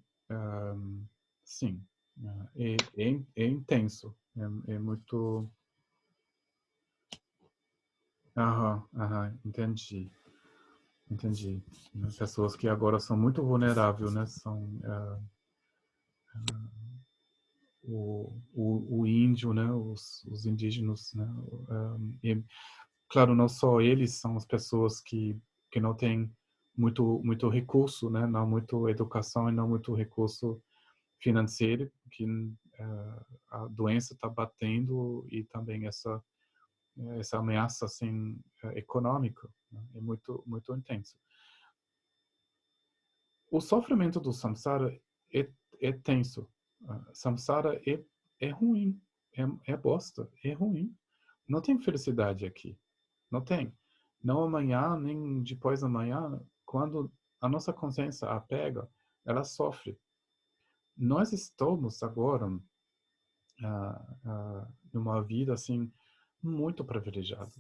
sim, é intenso, é muito... entendi. Pessoas que agora são muito vulneráveis, né? São o índio, né? Os indígenas, né? E, claro, não só eles são as pessoas que não têm muito recurso, né? Não muito educação e não muito recurso financeiro, que a doença está batendo e também essa ameaça assim econômica, né? É muito intenso. O sofrimento do samsara é tenso. Samsara é ruim, é bosta, é ruim. Não tem felicidade aqui, não tem. Não amanhã, nem depois da manhã, quando a nossa consciência a pega, ela sofre. Nós estamos agora numa vida assim muito privilegiada.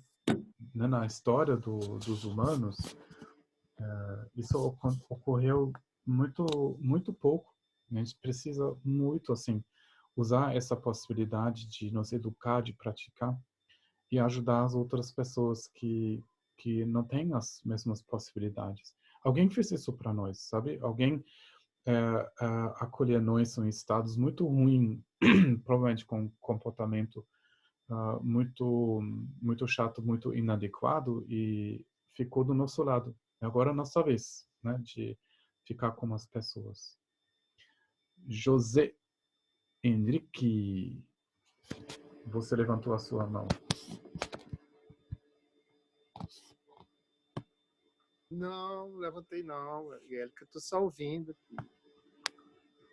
Na história dos humanos, isso ocorreu muito pouco. A gente precisa muito assim usar essa possibilidade de nos educar, de praticar e ajudar as outras pessoas que não têm as mesmas possibilidades. Alguém fez isso para nós, sabe? Alguém acolher nós em estados muito ruins, provavelmente com comportamento muito chato, muito inadequado, e ficou do nosso lado. Agora é a nossa vez, né, de ficar com as pessoas. José Henrique, você levantou a sua mão. Não, levantei não, Angélica, eu tô só ouvindo.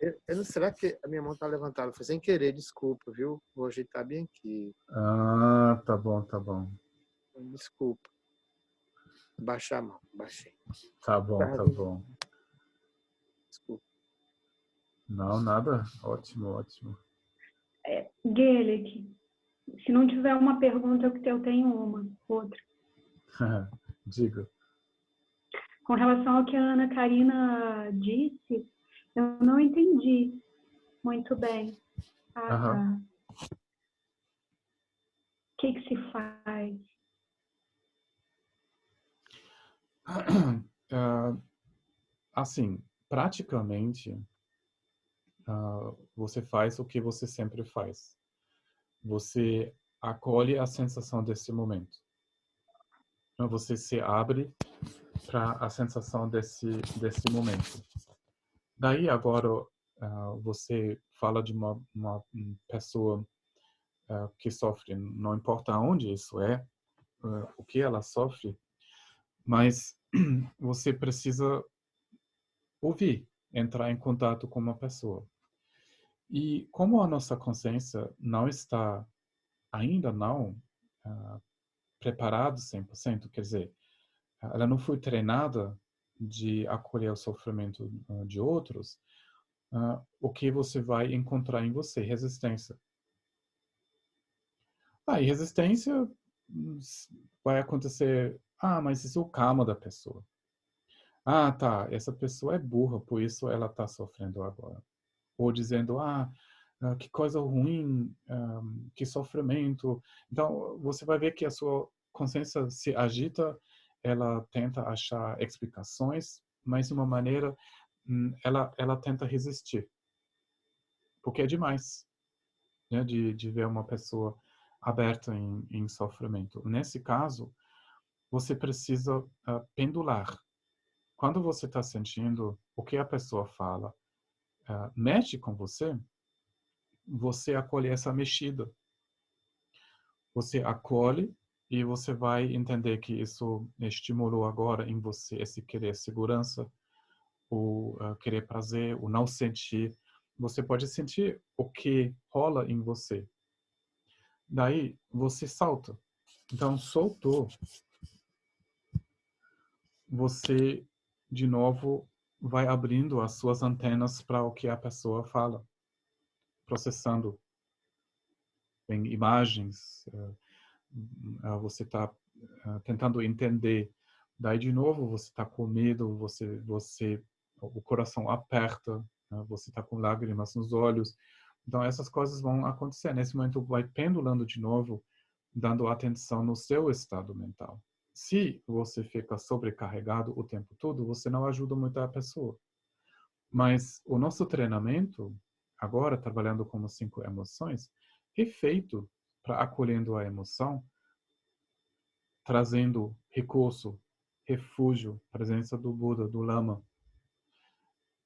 Eu não, será que a minha mão tá levantada? Foi sem querer, desculpa, viu? Vou ajeitar bem aqui. Ah, tá bom, tá bom. Desculpa. Baixar a mão, baixei. Tá bom, tá bom. Desculpa. Não, nada. Ótimo, ótimo. Guelec, se não tiver uma pergunta, eu tenho outra. Diga. Com relação ao que a Ana Karina disse, eu não entendi muito bem. Aham. O que se faz? Assim, praticamente, você faz o que você sempre faz. Você acolhe a sensação desse momento. Então, você se abre para a sensação desse momento. Daí, agora, você fala de uma pessoa que sofre, não importa onde isso é, o que ela sofre, mas você precisa ouvir, entrar em contato com uma pessoa. E como a nossa consciência não está, ainda não, preparada 100%, quer dizer, ela não foi treinada de acolher o sofrimento de outros, o que você vai encontrar em você? Resistência. E resistência vai acontecer, mas isso é o karma da pessoa. Tá, essa pessoa é burra, por isso ela está sofrendo agora. Ou dizendo, que coisa ruim, que sofrimento. Então, você vai ver que a sua consciência se agita, ela tenta achar explicações, mas de uma maneira, ela tenta resistir. Porque é demais, né, de ver uma pessoa aberta em sofrimento. Nesse caso, você precisa pendular. Quando você está sentindo o que a pessoa fala, mexe com você, você acolhe essa mexida. Você acolhe e você vai entender que isso estimulou agora em você esse querer segurança, o querer prazer, o não sentir. Você pode sentir o que rola em você. Daí você salta. Então soltou. Você de novo vai abrindo as suas antenas para o que a pessoa fala, processando em imagens. Você está tentando entender. Daí de novo você está com medo, o coração aperta, né? Você está com lágrimas nos olhos. Então essas coisas vão acontecer. Nesse momento vai pendulando de novo, dando atenção no seu estado mental. Se você fica sobrecarregado o tempo todo, você não ajuda muito a pessoa. Mas o nosso treinamento, agora trabalhando com 5 emoções, é feito para acolhendo a emoção, trazendo recurso, refúgio, presença do Buda, do Lama,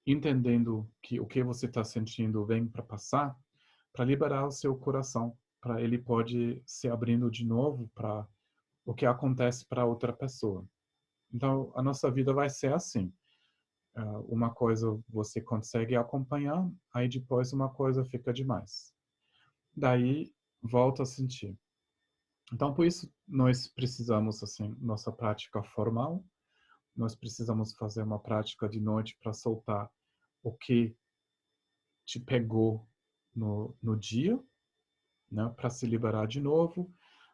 entendendo que o que você está sentindo vem para passar, para liberar o seu coração, para ele pode se abrindo de novo para o que acontece para outra pessoa. Então, a nossa vida vai ser assim. Uma coisa você consegue acompanhar, aí depois uma coisa fica demais. Daí, volta a sentir. Então, por isso, nós precisamos, assim, nossa prática formal, nós precisamos fazer uma prática de noite para soltar o que te pegou no dia, né, para se liberar de novo.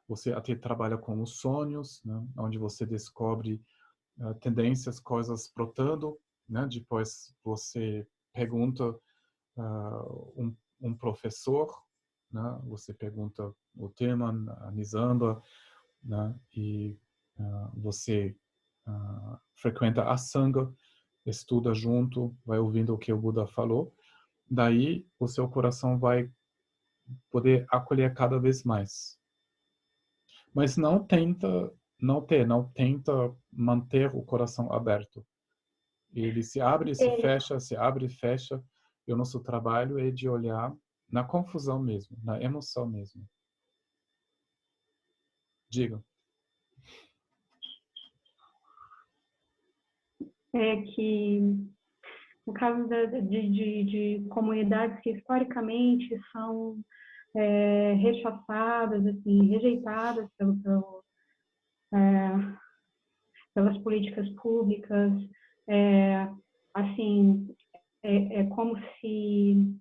Você até trabalha com os sonhos, né, onde você descobre tendências, coisas brotando, né? Depois você pergunta um professor, né? Você pergunta o tema, analisando, né? E você frequenta a sangha, estuda junto, vai ouvindo o que o Buda falou. Daí o seu coração vai poder acolher cada vez mais. Mas não tenta manter o coração aberto. Ele se abre e se fecha, se abre e fecha. E o nosso trabalho é de olhar na confusão mesmo, na emoção mesmo. Diga. é que, no caso de comunidades que historicamente são rechaçadas, assim, rejeitadas pelas políticas públicas, assim, é como se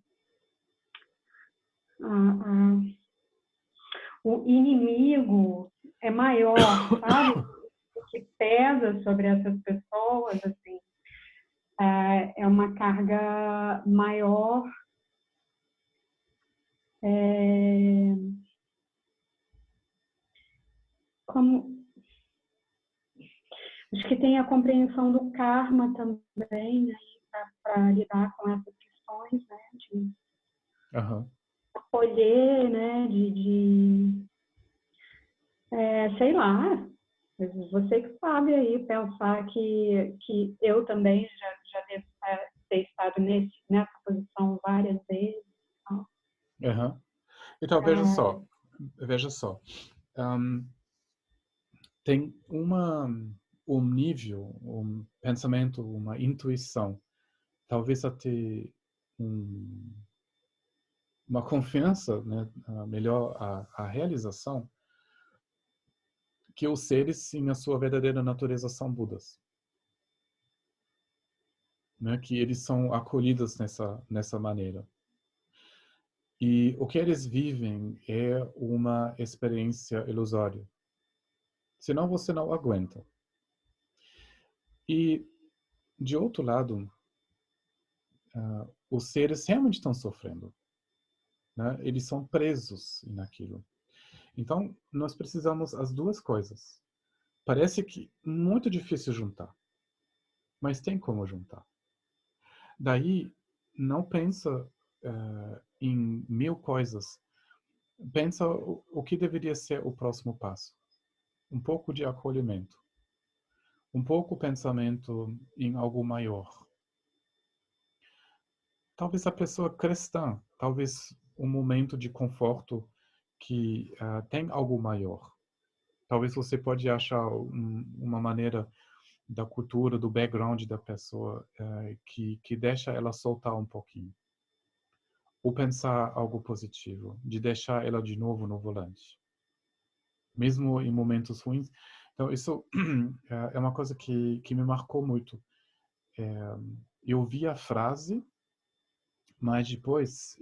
o inimigo é maior, sabe? O que pesa sobre essas pessoas, assim, é uma carga maior, como acho que tem a compreensão do karma também, né, para lidar com essas questões, né, de acolher, né, sei lá, você que sabe aí pensar que eu também já devo ter estado nessa posição várias vezes. Então, veja só. Tem um nível, um pensamento, uma intuição, talvez até uma confiança, né, melhor a realização, que os seres, em a sua verdadeira natureza, são Budas. Né, que eles são acolhidos nessa maneira. E o que eles vivem é uma experiência ilusória. Senão você não aguenta. E, de outro lado, os seres realmente estão sofrendo. Né? Eles são presos naquilo. Então, nós precisamos as duas coisas. Parece que muito difícil juntar. Mas tem como juntar. Daí, não pensa em 1000 coisas. Pensa o que deveria ser o próximo passo. Um pouco de acolhimento. Um pouco pensamento em algo maior. Talvez a pessoa cristã, talvez um momento de conforto que tem algo maior. Talvez você pode achar uma maneira da cultura, do background da pessoa que deixa ela soltar um pouquinho. Ou pensar algo positivo, de deixar ela de novo no volante. Mesmo em momentos ruins. Então, isso é uma coisa que me marcou muito. Eu vi a frase, mas depois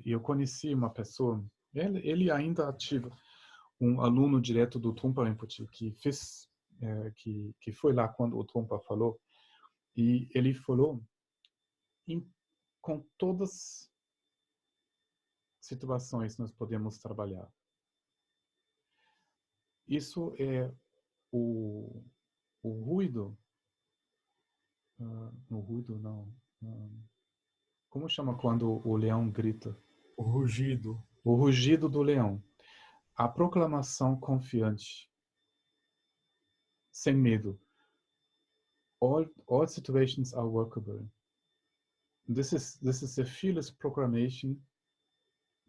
eu conheci uma pessoa, ele ainda ativo, um aluno direto do Trungpa Rinpoche, que foi lá quando o Trungpa falou, e ele falou, com todas situações nós podemos trabalhar. Isso é o ruído, o ruído não, como chama quando o leão grita? O rugido. O rugido do leão. A proclamação confiante, sem medo. All situations are workable. This is a fearless proclamation,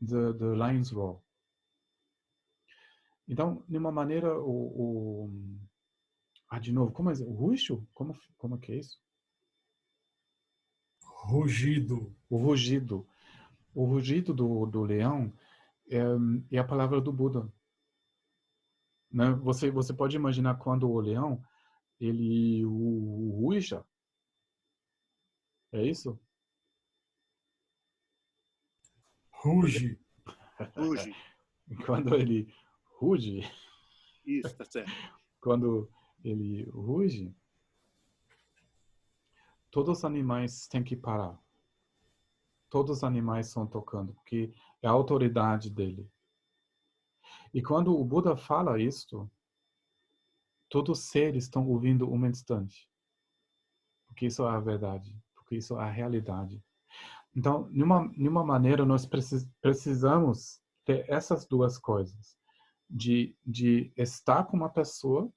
the lion's roar. Então, de uma maneira, de novo, como é o ruxo? Como que é isso? Rugido. O rugido. O rugido do leão é a palavra do Buda. Né? Você pode imaginar quando o leão, ele ruja. É isso? Ruge. Ruge. Quando ele ruge. Isso, tá certo. Quando ele ruge, todos os animais têm que parar. Todos os animais estão tocando, porque é a autoridade dele. E quando o Buda fala isto, todos os seres estão ouvindo um instante. Porque isso é a verdade. Porque isso é a realidade. Então, de uma maneira, nós precisamos ter essas duas coisas. De estar com uma pessoa,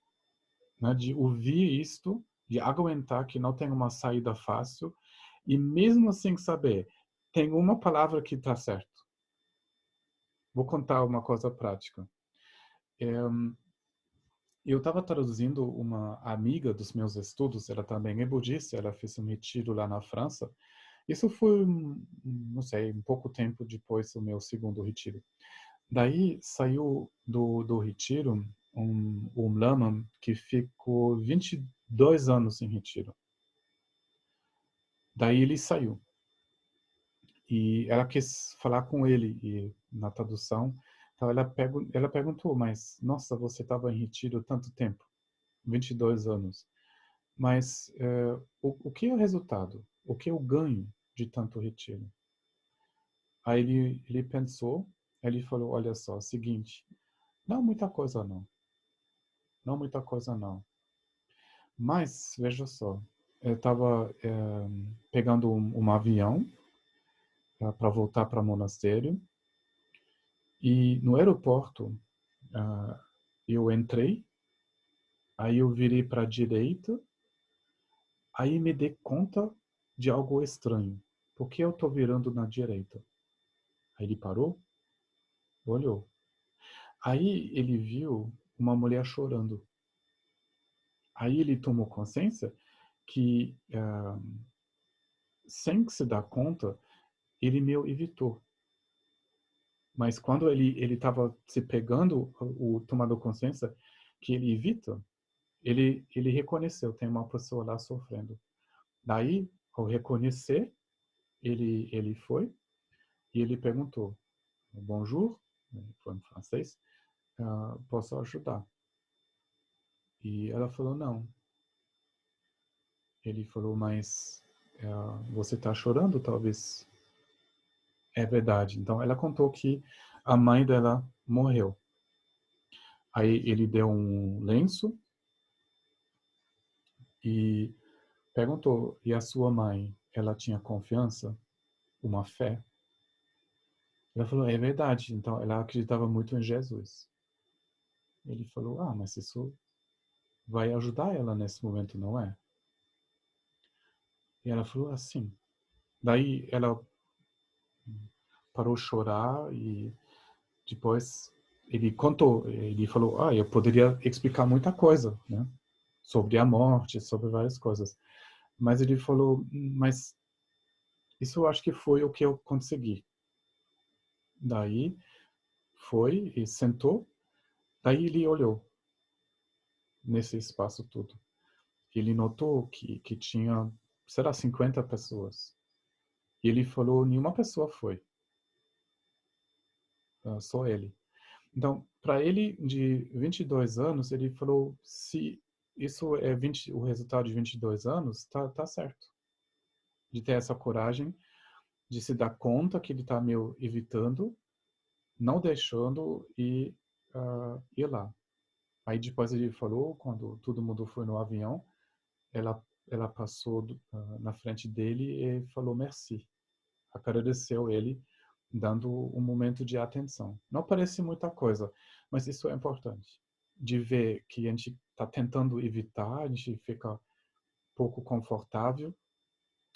né, de ouvir isto, de aguentar que não tem uma saída fácil, e mesmo assim saber, tem uma palavra que está certo. Vou contar uma coisa prática. Eu estava traduzindo uma amiga dos meus estudos, ela também é budista, ela fez um retiro lá na França. Isso foi, não sei, um pouco tempo depois do meu segundo retiro. Daí saiu do retiro um lama que ficou 22 anos em retiro. Daí ele saiu. E ela quis falar com ele, e na tradução, então ela perguntou, mas, nossa, você estava em retiro tanto tempo, 22 anos. Mas o que é o resultado? O que é o ganho de tanto retiro? Aí ele pensou, ele falou, olha só, seguinte, não muita coisa não. Não muita coisa não. Mas, veja só, eu estava pegando um avião para voltar para o monastério e no aeroporto eu entrei, aí eu virei para a direita, aí me dei conta de algo estranho. Por que eu estou virando na direita? Aí ele parou, olhou. Aí ele viu uma mulher chorando. Aí ele tomou consciência que, sem se dar conta, ele me evitou. Mas quando ele estava se pegando, tomando consciência que ele evita, ele reconheceu, tem uma pessoa lá sofrendo. Daí, ao reconhecer, ele foi e ele perguntou, bonjour, foi em francês, posso ajudar? E ela falou, não. Ele falou, mas você está chorando, talvez? É verdade. Então, ela contou que a mãe dela morreu. Aí ele deu um lenço e perguntou, e a sua mãe, ela tinha confiança? Uma fé? Ela falou, é verdade. Então, ela acreditava muito em Jesus. Ele falou, mas isso vai ajudar ela nesse momento, não é? E ela falou assim. Daí ela parou de chorar e depois ele contou, ele falou, eu poderia explicar muita coisa, né? Sobre a morte, sobre várias coisas. Mas ele falou, mas isso eu acho que foi o que eu consegui. Daí foi e sentou, daí ele olhou nesse espaço todo. Ele notou que tinha, será, 50 pessoas. E ele falou, nenhuma pessoa foi. Só ele. Então, para ele, de 22 anos, ele falou, se isso é o resultado de 22 anos, tá certo. De ter essa coragem, de se dar conta que ele está meio evitando, não deixando e ir lá. Aí depois ele falou, quando todo mundo foi no avião, ela passou na frente dele e falou merci. Agradeceu ele, dando um momento de atenção. Não parece muita coisa, mas isso é importante. De ver que a gente está tentando evitar, a gente fica pouco confortável,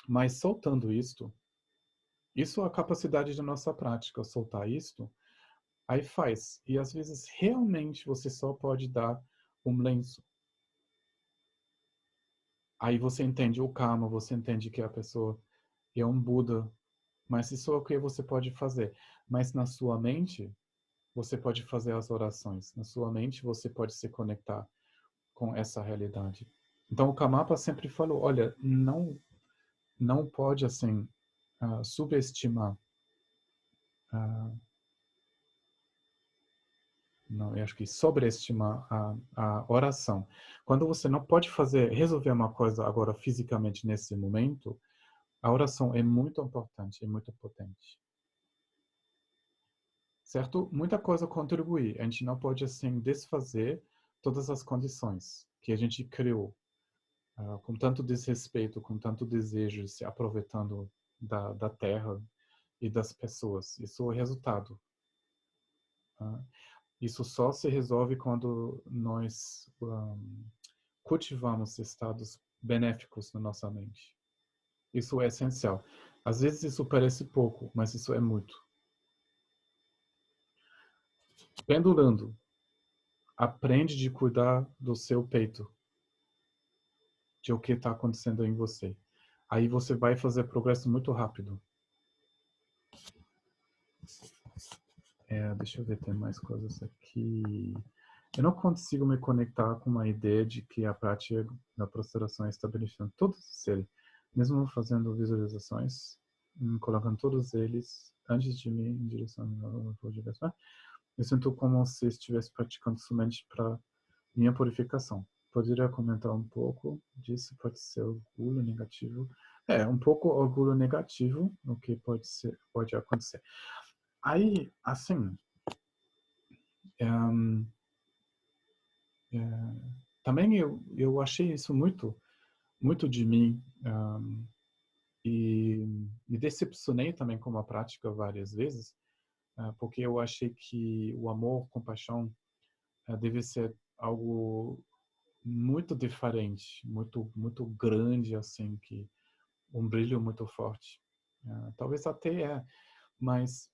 mas soltando isto, isso é a capacidade da nossa prática, soltar isto, aí faz. E às vezes realmente você só pode dar um lenço. Aí você entende o karma, você entende que a pessoa é um Buda, mas isso é o que você pode fazer. Mas na sua mente, você pode fazer as orações. Na sua mente, você pode se conectar com essa realidade. Então, o Karmapa sempre falou, olha, não pode, assim, subestimar. Não, eu acho que sobreestimar a oração. Quando você não pode resolver uma coisa agora fisicamente nesse momento, a oração é muito importante, é muito potente. Certo? Muita coisa contribui. A gente não pode, assim, desfazer todas as condições que a gente criou, com tanto desrespeito, com tanto desejo, se aproveitando da terra e das pessoas. Isso é o resultado. Isso só se resolve quando nós cultivamos estados benéficos na nossa mente. Isso é essencial. Às vezes isso parece pouco, mas isso é muito. Pendurando, aprende de cuidar do seu peito, de o que está acontecendo em você. Aí você vai fazer progresso muito rápido. Deixa eu ver, tem mais coisas aqui. Eu não consigo me conectar com uma ideia de que a prática da prostração é estabelecendo todos os seres, mesmo fazendo visualizações, colocando todos eles antes de mim em direção ao direção. Eu sinto como se estivesse praticando somente para minha purificação. Poderia comentar um pouco disso? Pode ser orgulho negativo. Um pouco orgulho negativo, o que pode acontecer. Aí, assim, também eu achei isso muito de mim, e me decepcionei também com a prática várias vezes, porque eu achei que o amor, compaixão, deve ser algo muito diferente, muito grande, assim, que um brilho muito forte. Talvez até mas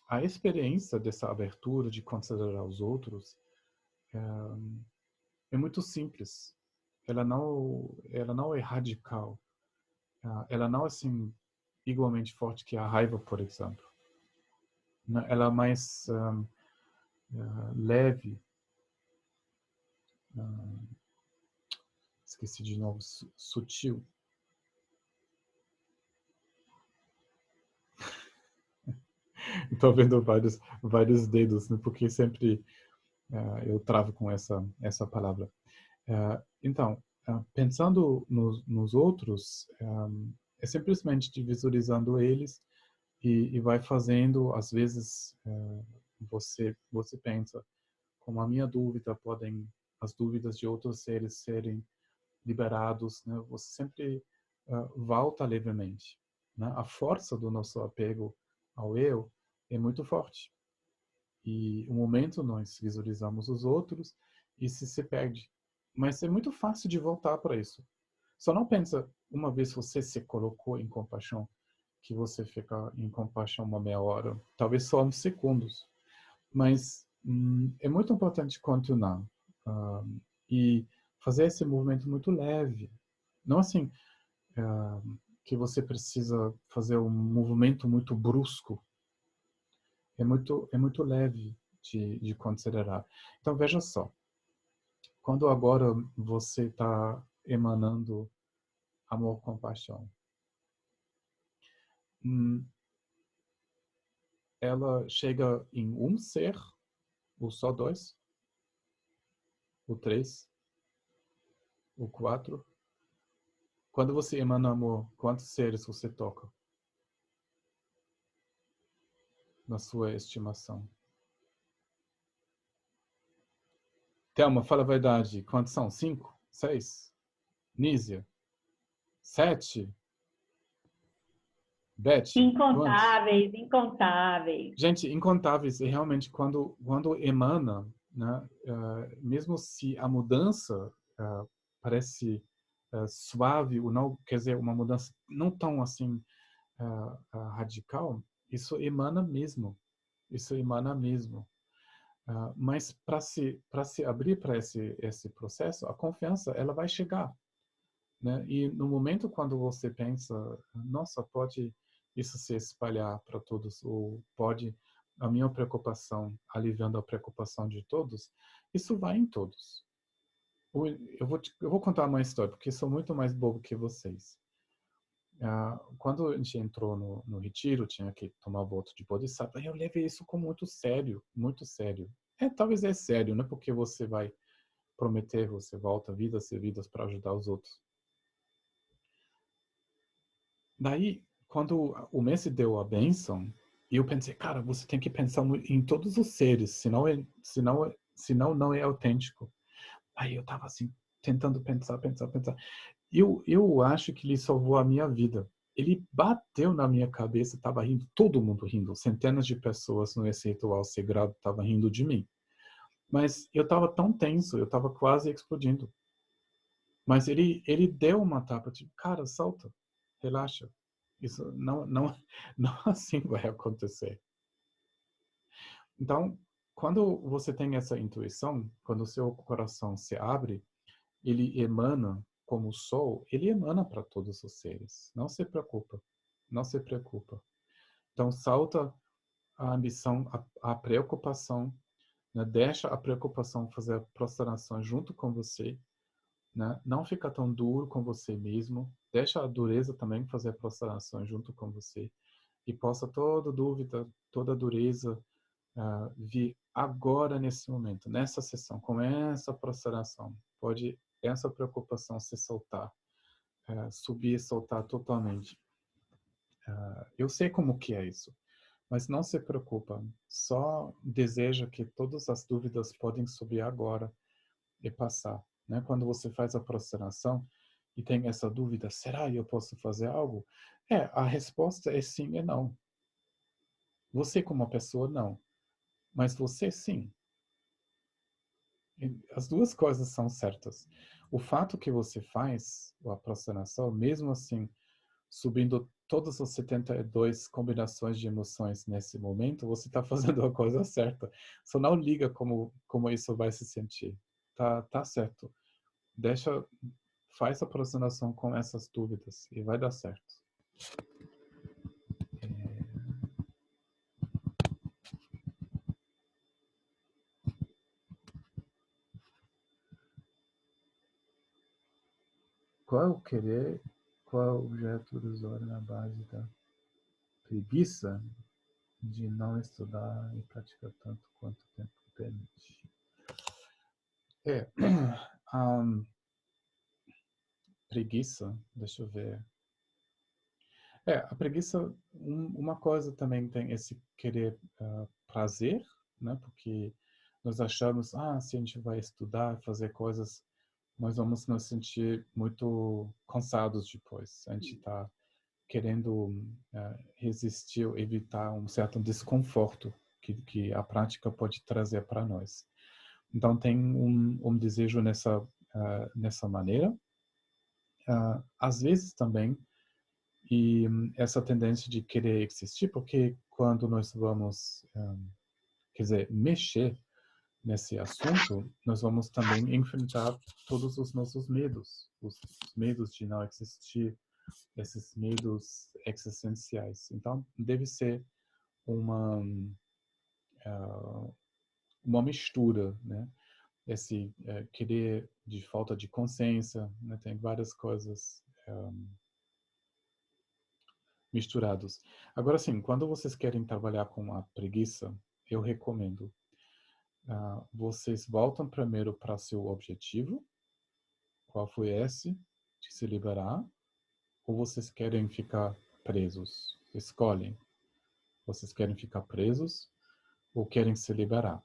a experiência dessa abertura de considerar os outros é muito simples. Ela não é radical. Ela não é assim igualmente forte que a raiva, por exemplo. Ela é mais leve. Esqueci de novo, sutil. Estou vendo vários dedos, né? Porque sempre eu travo com essa palavra. Então, pensando nos outros, é simplesmente de visualizando eles e vai fazendo, às vezes, você pensa, como a minha dúvida, as dúvidas de outros seres serem liberados, né? Você sempre volta levemente, né? A força do nosso apego ao eu é muito forte. E o momento nós visualizamos os outros e se perde. Mas é muito fácil de voltar para isso. Só não pensa, uma vez você se colocou em compaixão, que você fica em compaixão uma meia hora, talvez só uns segundos. Mas é muito importante continuar e fazer esse movimento muito leve. Não assim que você precisa fazer um movimento muito brusco. É muito leve de considerar. Então, veja só. Quando agora você está emanando amor, compaixão, ela chega em um ser, ou só dois, ou três, ou quatro. Quando você emana amor, quantos seres você toca? Na sua estimação. Thelma, fala a verdade. Quantos são? 5? 6? Nízia? 7? Beth? Incontáveis, incontáveis. Gente, incontáveis. E realmente, quando emana, né, mesmo se a mudança parece suave, ou não, quer dizer, uma mudança não tão assim radical, isso emana mesmo. Isso emana mesmo. Mas para se abrir para esse processo, a confiança ela vai chegar, né? E no momento quando você pensa, nossa, pode isso se espalhar para todos, ou pode a minha preocupação aliviando a preocupação de todos, isso vai em todos. Eu vou contar uma história, porque sou muito mais bobo que vocês. Quando a gente entrou no retiro, tinha que tomar voto de Bodhisattva, eu levei isso com muito sério, muito sério. Talvez é sério, não é porque você vai prometer, você volta vidas e vidas para ajudar os outros. Daí, quando o mestre deu a bênção, eu pensei, cara, você tem que pensar em todos os seres, senão não é autêntico. Aí eu tava assim, tentando pensar. Eu acho que ele salvou a minha vida. Ele bateu na minha cabeça, estava rindo, todo mundo rindo. Centenas de pessoas nesse ritual sagrado estavam rindo de mim. Mas eu estava tão tenso, eu estava quase explodindo. Mas ele deu uma tapa, tipo, cara, solta, relaxa. Isso não assim vai acontecer. Então, quando você tem essa intuição, quando o seu coração se abre, ele emana como o sol, ele emana para todos os seres. Não se preocupa. Não se preocupa. Então, salta a ambição, a preocupação, né? Deixa a preocupação fazer a prostração junto com você, né? Não fica tão duro com você mesmo. Deixa a dureza também fazer a prostração junto com você. E possa toda dúvida, toda dureza vir agora nesse momento, nessa sessão, com essa prostração. Pode essa preocupação se soltar, subir e soltar totalmente. Eu sei como que é isso. Mas não se preocupa, só deseja que todas as dúvidas podem subir agora e passar. Né? Quando você faz a prostração e tem essa dúvida, será que eu posso fazer algo? A resposta é sim e não. Você como pessoa, não. Mas você, sim. As duas coisas são certas. O fato que você faz a prostração, mesmo assim, subindo todas as 72 combinações de emoções nesse momento, você está fazendo a coisa certa. Só não liga como isso vai se sentir. Tá certo. Faz a aproximação com essas dúvidas e vai dar certo. Qual é o objeto ilusório na base da preguiça de não estudar e praticar tanto quanto o tempo permite? Preguiça, deixa eu ver. A preguiça, uma coisa também tem esse querer prazer, né? Porque nós achamos, se a gente vai estudar, fazer coisas, nós vamos nos sentir muito cansados depois. A gente está querendo resistir ou evitar um certo desconforto que a prática pode trazer para nós. Então, tem um desejo nessa maneira. Às vezes também, e essa tendência de querer existir, porque quando nós vamos, mexer nesse assunto, nós vamos também enfrentar todos os nossos medos, os medos de não existir, esses medos existenciais. Então, deve ser uma mistura, né? Esse querer de falta de consciência, né? Tem várias coisas misturados. Agora sim, quando vocês querem trabalhar com a preguiça, eu recomendo vocês voltam primeiro para seu objetivo. Qual foi esse? De se liberar? Ou vocês querem ficar presos? Escolhem. Vocês querem ficar presos ou querem se liberar?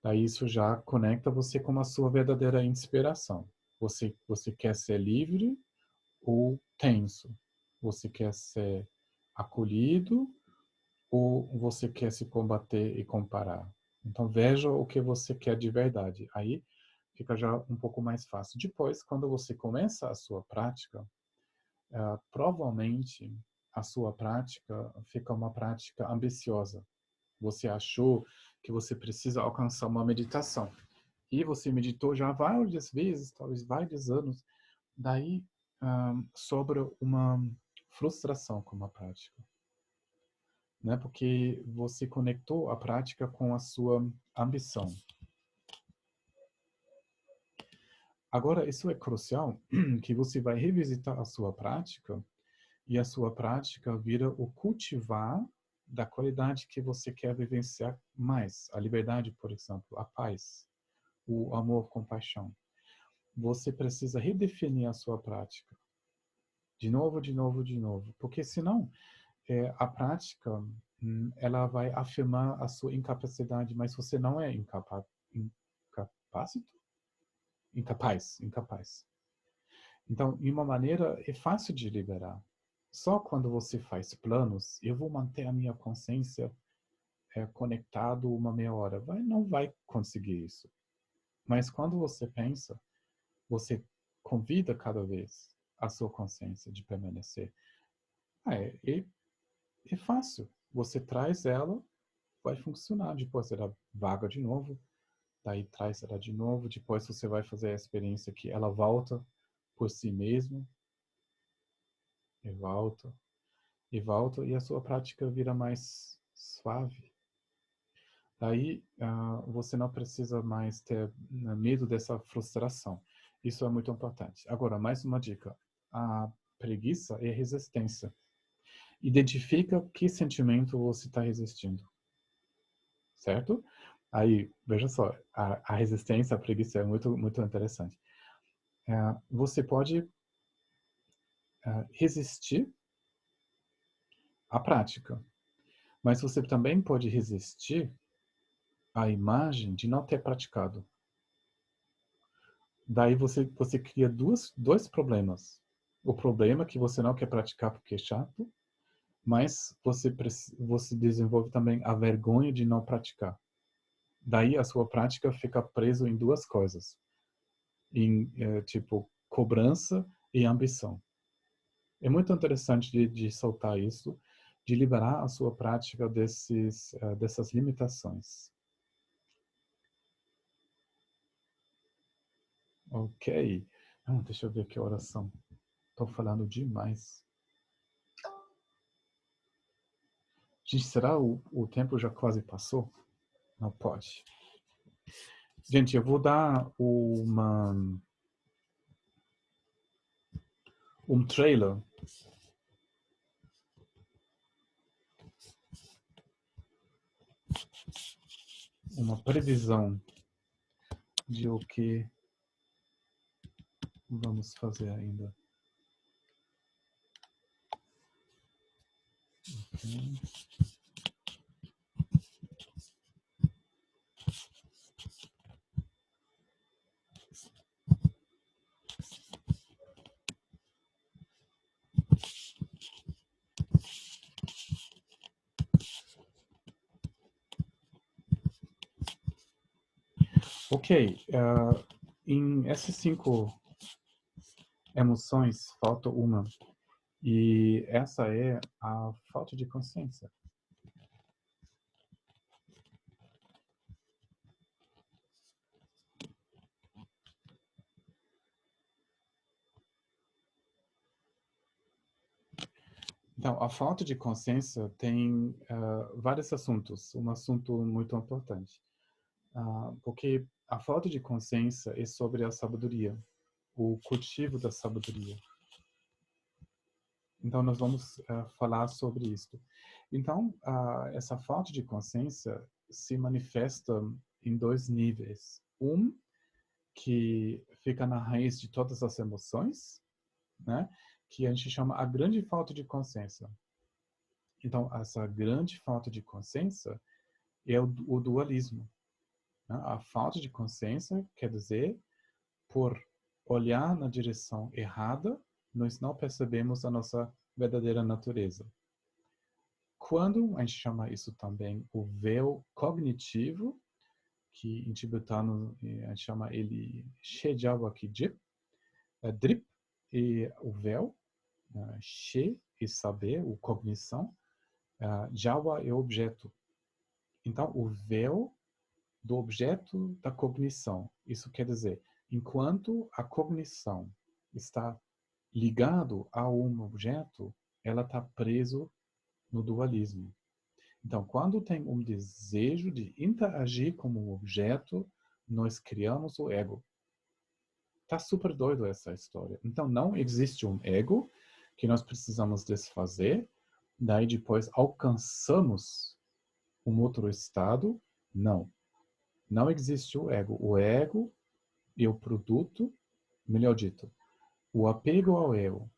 Daí isso já conecta você com a sua verdadeira inspiração. Você quer ser livre ou tenso? Você quer ser acolhido ou você quer se combater e comparar? Então veja o que você quer de verdade. Aí fica já um pouco mais fácil. Depois, quando você começa a sua prática, provavelmente a sua prática fica uma prática ambiciosa. Você achou que você precisa alcançar uma meditação. E você meditou já várias vezes, talvez vários anos. Daí sobra uma frustração com a prática. Né? Porque você conectou a prática com a sua ambição. Agora, isso é crucial, que você vai revisitar a sua prática e a sua prática vira o cultivar da qualidade que você quer vivenciar mais. A liberdade, por exemplo, a paz, o amor, compaixão. Você precisa redefinir a sua prática. De novo, de novo, de novo. Porque senão, a prática, ela vai afirmar a sua incapacidade, mas você não é incapaz. Então, de uma maneira, é fácil de liberar. Só quando você faz planos, eu vou manter a minha consciência conectado uma meia hora. Não vai conseguir isso. Mas quando você pensa, você convida cada vez a sua consciência de permanecer. É fácil. Você traz ela vai funcionar. Depois ela vaga de novo, daí traz ela de novo, depois você vai fazer a experiência que ela volta por si mesma, e volta, e a sua prática vira mais suave. Daí você não precisa mais ter medo dessa frustração. Isso é muito importante. Agora, mais uma dica. A preguiça é resistência. Identifica que sentimento você está resistindo. Certo? Aí, veja só, a resistência, a preguiça é muito, muito interessante. Você pode resistir à prática, mas você também pode resistir à imagem de não ter praticado. Daí você cria dois problemas. O problema é que você não quer praticar porque é chato, mas você desenvolve também a vergonha de não praticar. Daí a sua prática fica preso em duas coisas. Tipo, cobrança e ambição. É muito interessante de soltar isso, de liberar a sua prática dessas limitações. Ok. Deixa eu ver que horas são. Estou falando demais. Gente, será o tempo já quase passou? Não pode. Gente, eu vou dar um trailer. Uma previsão de o que vamos fazer ainda. Okay. Ok, em essas 5 emoções, falta uma. E essa é a falta de consciência. Então, a falta de consciência tem vários assuntos. Um assunto muito importante. Porque a falta de consciência é sobre a sabedoria, o cultivo da sabedoria. Então, nós vamos falar sobre isso. Então, essa falta de consciência se manifesta em 2 níveis. Que fica na raiz de todas as emoções, né? Que a gente chama a grande falta de consciência. Então, essa grande falta de consciência é o dualismo. Né? A falta de consciência quer dizer, por olhar na direção errada, nós não percebemos a nossa verdadeira natureza. Quando a gente chama isso também o véu cognitivo, que em tibetano a gente chama ele Shejawa Kijip, Drip e o véu, She e saber, o cognição, Jawa é objeto. Então, o véu do objeto da cognição. Isso quer dizer, enquanto a cognição está ligado a um objeto, ela está preso no dualismo. Então, quando tem um desejo de interagir com um objeto, nós criamos o ego. Tá super doido essa história. Então, não existe um ego que nós precisamos desfazer, daí depois alcançamos um outro estado. Não. Não existe o ego. O ego é o produto, melhor dito, o apego ao eu,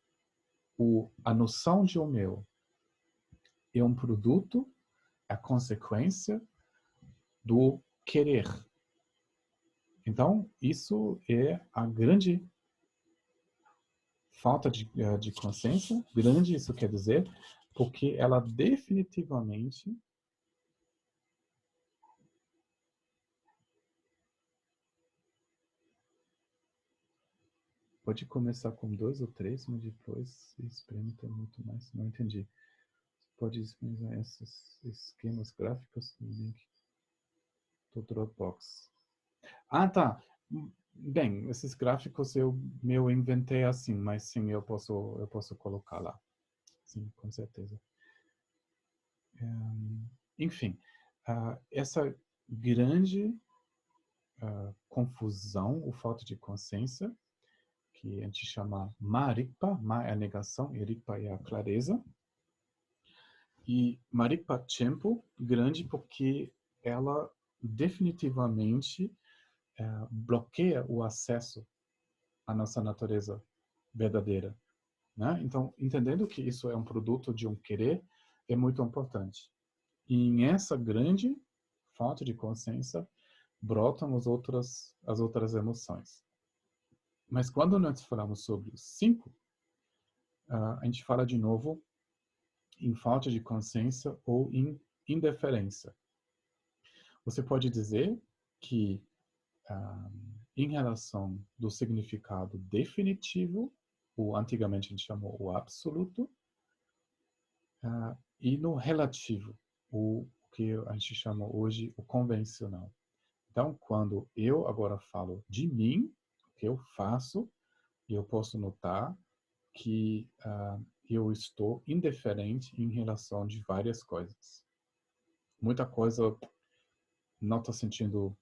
a noção de um eu, é um produto, a consequência do querer. Então, isso é a grande falta de consciência. Grande, isso quer dizer, porque ela definitivamente pode começar com 2 ou 3, mas depois experimenta muito mais. Não entendi. pode disponibilizar esses esquemas gráficos no link do Dropbox. Ah, tá. Bem, esses gráficos eu inventei assim, mas sim, eu posso colocar lá. Sim, com certeza. Enfim, essa grande confusão, o falta de consciência, que a gente chama Marikpa, Ma é a negação, e Rikpa é a clareza. E Marikpa Chenpo, grande porque ela definitivamente bloqueia o acesso à nossa natureza verdadeira, né? Então, entendendo que isso é um produto de um querer, é muito importante. E em essa grande falta de consciência, brotam as outras emoções. Mas quando nós falamos sobre os 5, a gente fala de novo em falta de consciência ou em indiferença. Você pode dizer que, em relação do significado definitivo, ou antigamente a gente chamou o absoluto, e no relativo, o que a gente chama hoje o convencional. Então, quando eu agora falo de mim, o que eu faço, eu posso notar que eu estou indiferente em relação de várias coisas. Muita coisa não estou sentindo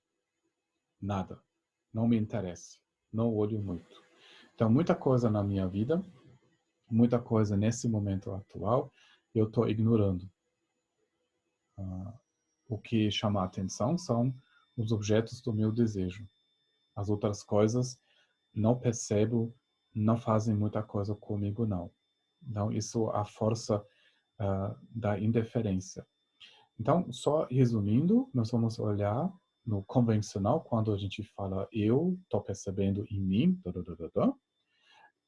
nada, não me interessa, não olho muito. Então, muita coisa na minha vida, muita coisa nesse momento atual, eu estou ignorando. O que chama a atenção são os objetos do meu desejo. As outras coisas não percebo, não fazem muita coisa comigo, não. Então, isso é a força da indiferença. Então, só resumindo, nós vamos olhar no convencional, quando a gente fala eu estou percebendo em mim,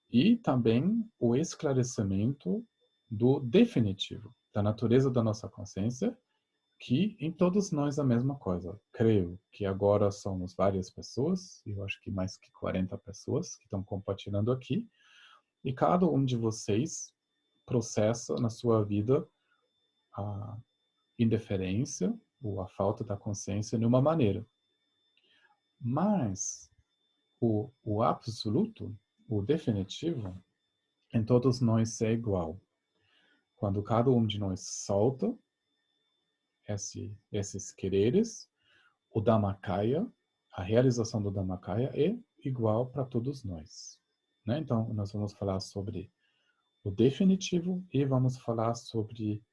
e também o esclarecimento do definitivo, da natureza da nossa consciência, que em todos nós é a mesma coisa. Creio que agora somos várias pessoas, eu acho que mais que 40 pessoas que estão compartilhando aqui, e cada um de vocês processa na sua vida a indiferença ou a falta da consciência de uma maneira. Mas o absoluto, o definitivo, em todos nós é igual. Quando cada um de nós solta esses quereres, o Dhammakaya, a realização do Dhammakaya é igual para todos nós. Né? Então, nós vamos falar sobre o definitivo e vamos falar sobre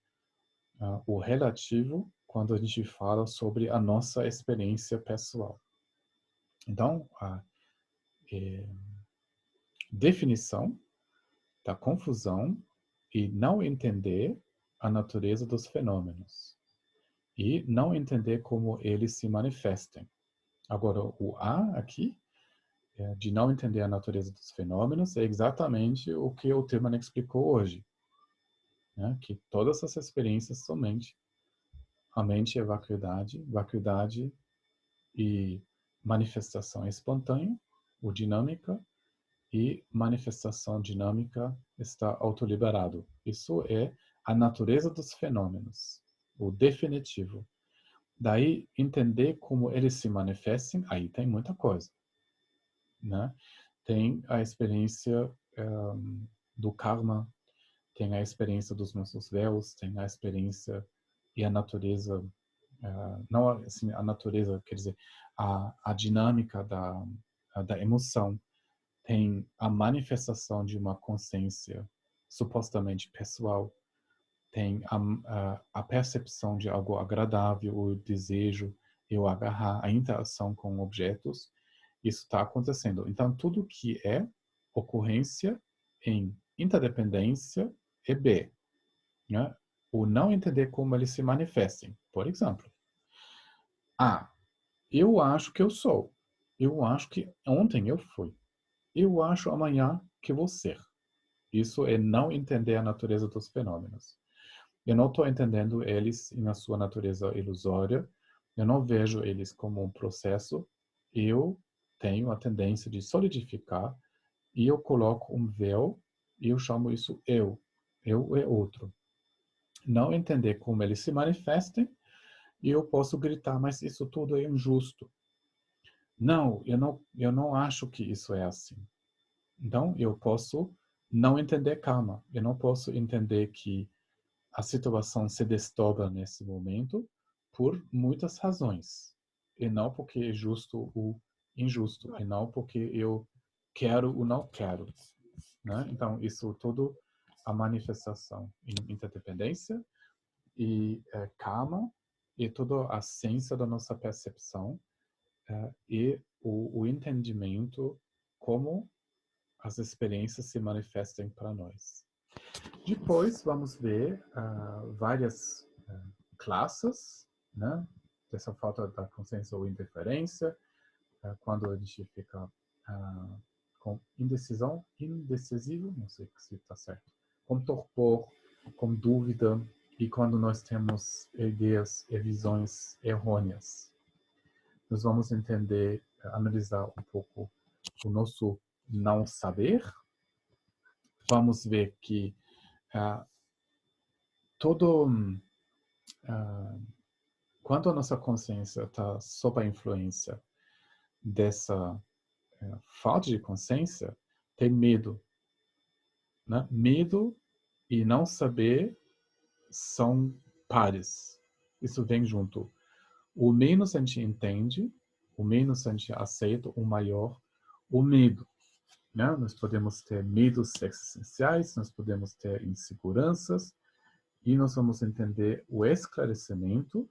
o relativo quando a gente fala sobre a nossa experiência pessoal. Então, a definição da confusão e não entender a natureza dos fenômenos e não entender como eles se manifestem. Agora, o A aqui, de não entender a natureza dos fenômenos, é exatamente o que o Tilman explicou hoje. Né? Que todas as experiências somente a mente é vacuidade e manifestação espontânea, ou dinâmica, e manifestação dinâmica está autoliberado. Isso é a natureza dos fenômenos, o definitivo. Daí, entender como eles se manifestam, aí tem muita coisa. Né? Tem a experiência do karma, tem a experiência dos nossos véus, tem a experiência e a natureza, não assim, a natureza, quer dizer, a dinâmica da emoção, tem a manifestação de uma consciência supostamente pessoal, tem a percepção de algo agradável, o desejo, eu agarrar, a interação com objetos, isso está acontecendo. Então, tudo que é ocorrência em interdependência é B. Né? O não entender como eles se manifestem. Por exemplo, eu acho que eu sou. Eu acho que ontem eu fui. Eu acho amanhã que vou ser. Isso é não entender a natureza dos fenômenos. Eu não estou entendendo eles na sua natureza ilusória. Eu não vejo eles como um processo. Eu tenho a tendência de solidificar e eu coloco um véu e eu chamo isso eu. Eu é outro. não entender como eles se manifestam, e eu posso gritar, mas isso tudo é injusto. Não, eu não acho que isso é assim. Então, eu posso não entender calma. Eu não posso entender que a situação se desdobra nesse momento por muitas razões. E não porque é justo ou injusto. E não porque eu quero ou não quero. Né? Então, isso tudo a manifestação em interdependência e calma e toda a ciência da nossa percepção e o entendimento como as experiências se manifestam para nós. Depois vamos ver várias classes, né, dessa falta da consciência ou interferência, quando a gente fica com indecisão, indecisivo, não sei se está certo, com torpor, com dúvida, e quando nós temos ideias e visões errôneas. Nós vamos entender, analisar um pouco o nosso não saber. Vamos ver que quando a nossa consciência está sob a influência dessa falta de consciência, tem medo. Né? Medo e não saber são pares. Isso vem junto. O menos a gente entende, o menos a gente aceita, o maior o medo. Né? Nós podemos ter medos existenciais, nós podemos ter inseguranças, e nós vamos entender o esclarecimento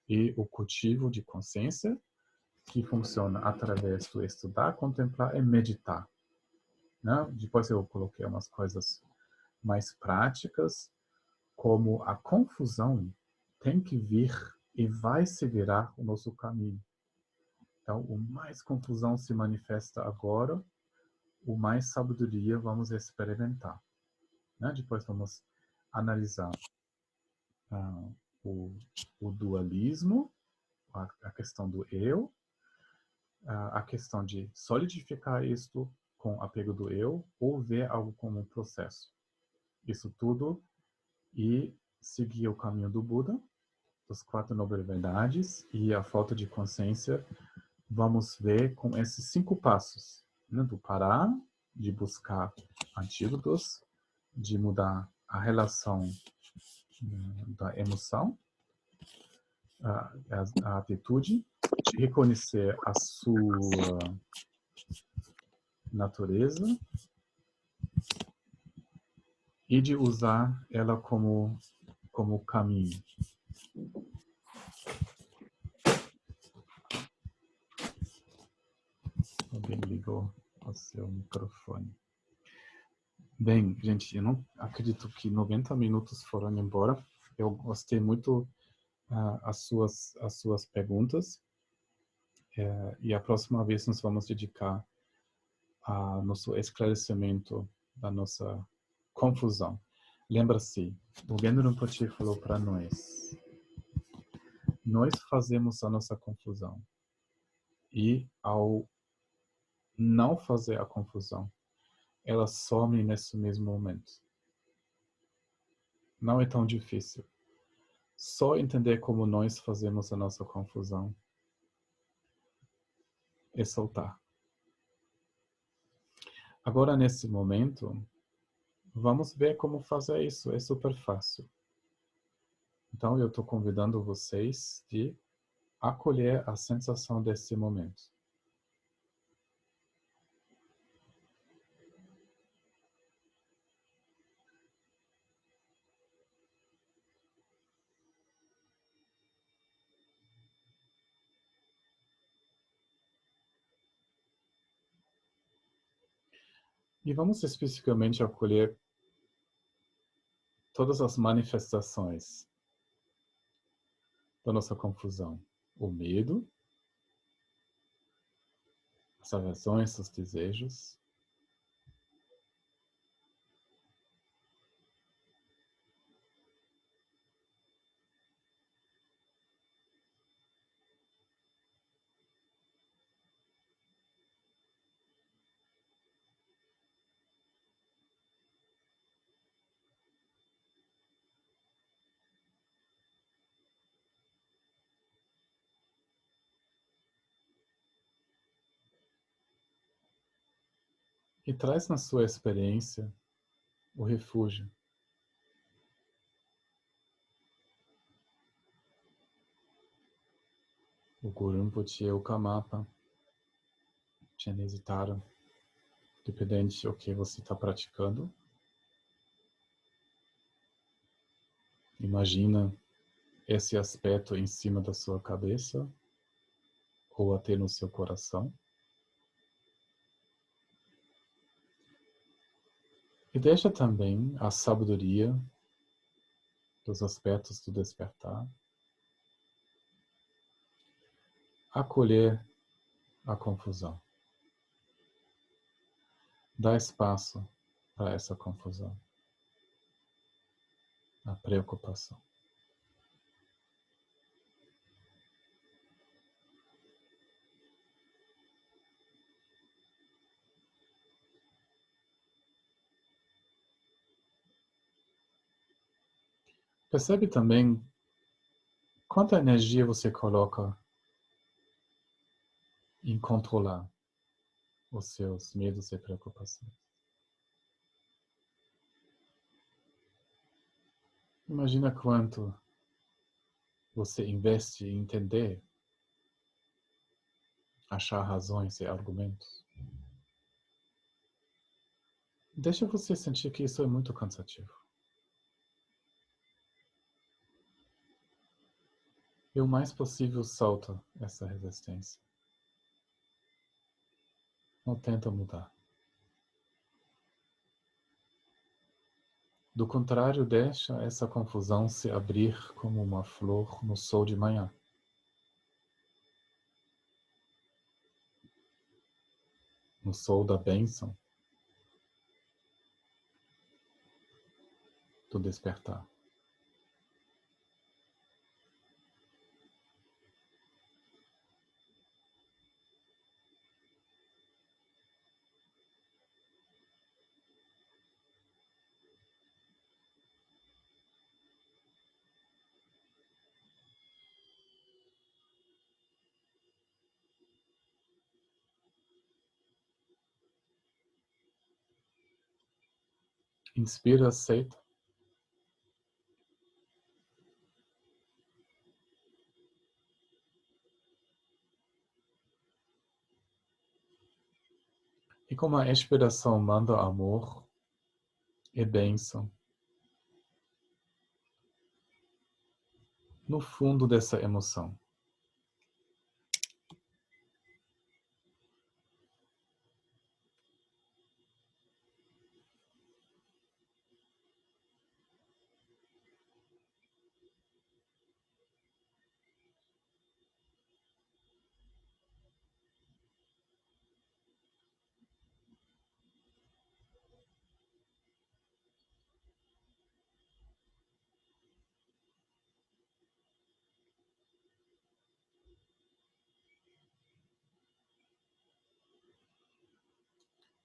e o cultivo de consciência, que funciona através do estudar, contemplar e meditar. Né? Depois eu coloquei umas coisas mais práticas, como a confusão tem que vir e vai se virar o nosso caminho. Então, o mais confusão se manifesta agora, o mais sabedoria vamos experimentar. Né? Depois vamos analisar o dualismo, a questão do eu, a questão de solidificar isto com o apego do eu ou ver algo como um processo. Isso tudo e seguir o caminho do Buda, das 4 nobres verdades e a falta de consciência, vamos ver com esses 5 passos, né? Do parar, de buscar antídotos, de mudar a relação da emoção, a atitude, de reconhecer a sua natureza e de usar ela como caminho. Alguém ligou o seu microfone. Bem, gente, eu não acredito que 90 minutos foram embora. Eu gostei muito as suas perguntas. E a próxima vez nós vamos dedicar a nosso esclarecimento da nossa confusão. Lembra-se, o Genro Rinpoche falou para nós fazemos a nossa confusão. E ao não fazer a confusão, ela some nesse mesmo momento. Não é tão difícil. Só entender como nós fazemos a nossa confusão é soltar. Agora, nesse momento, vamos ver como fazer isso. É super fácil. Então, eu estou convidando vocês de acolher a sensação desse momento. E vamos especificamente acolher todas as manifestações da nossa confusão. O medo, as aversões, os desejos, E traz na sua experiência o refúgio. O Guru Rinpoche e o Karmapa Chenezitaram, dependente do que você está praticando. Imagina esse aspecto em cima da sua cabeça ou até no seu coração. E deixa também a sabedoria dos aspectos do despertar acolher a confusão. Dá espaço para essa confusão, a preocupação. Percebe também quanta energia você coloca em controlar os seus medos e preocupações. Imagina quanto você investe em entender, achar razões e argumentos. Deixa você sentir que isso é muito cansativo. E o mais possível solta essa resistência. Não tenta mudar. Do contrário, deixa essa confusão se abrir como uma flor no sol de manhã. No sol da bênção, do despertar. Inspira, aceita. E como a expiração manda amor e bênção no fundo dessa emoção.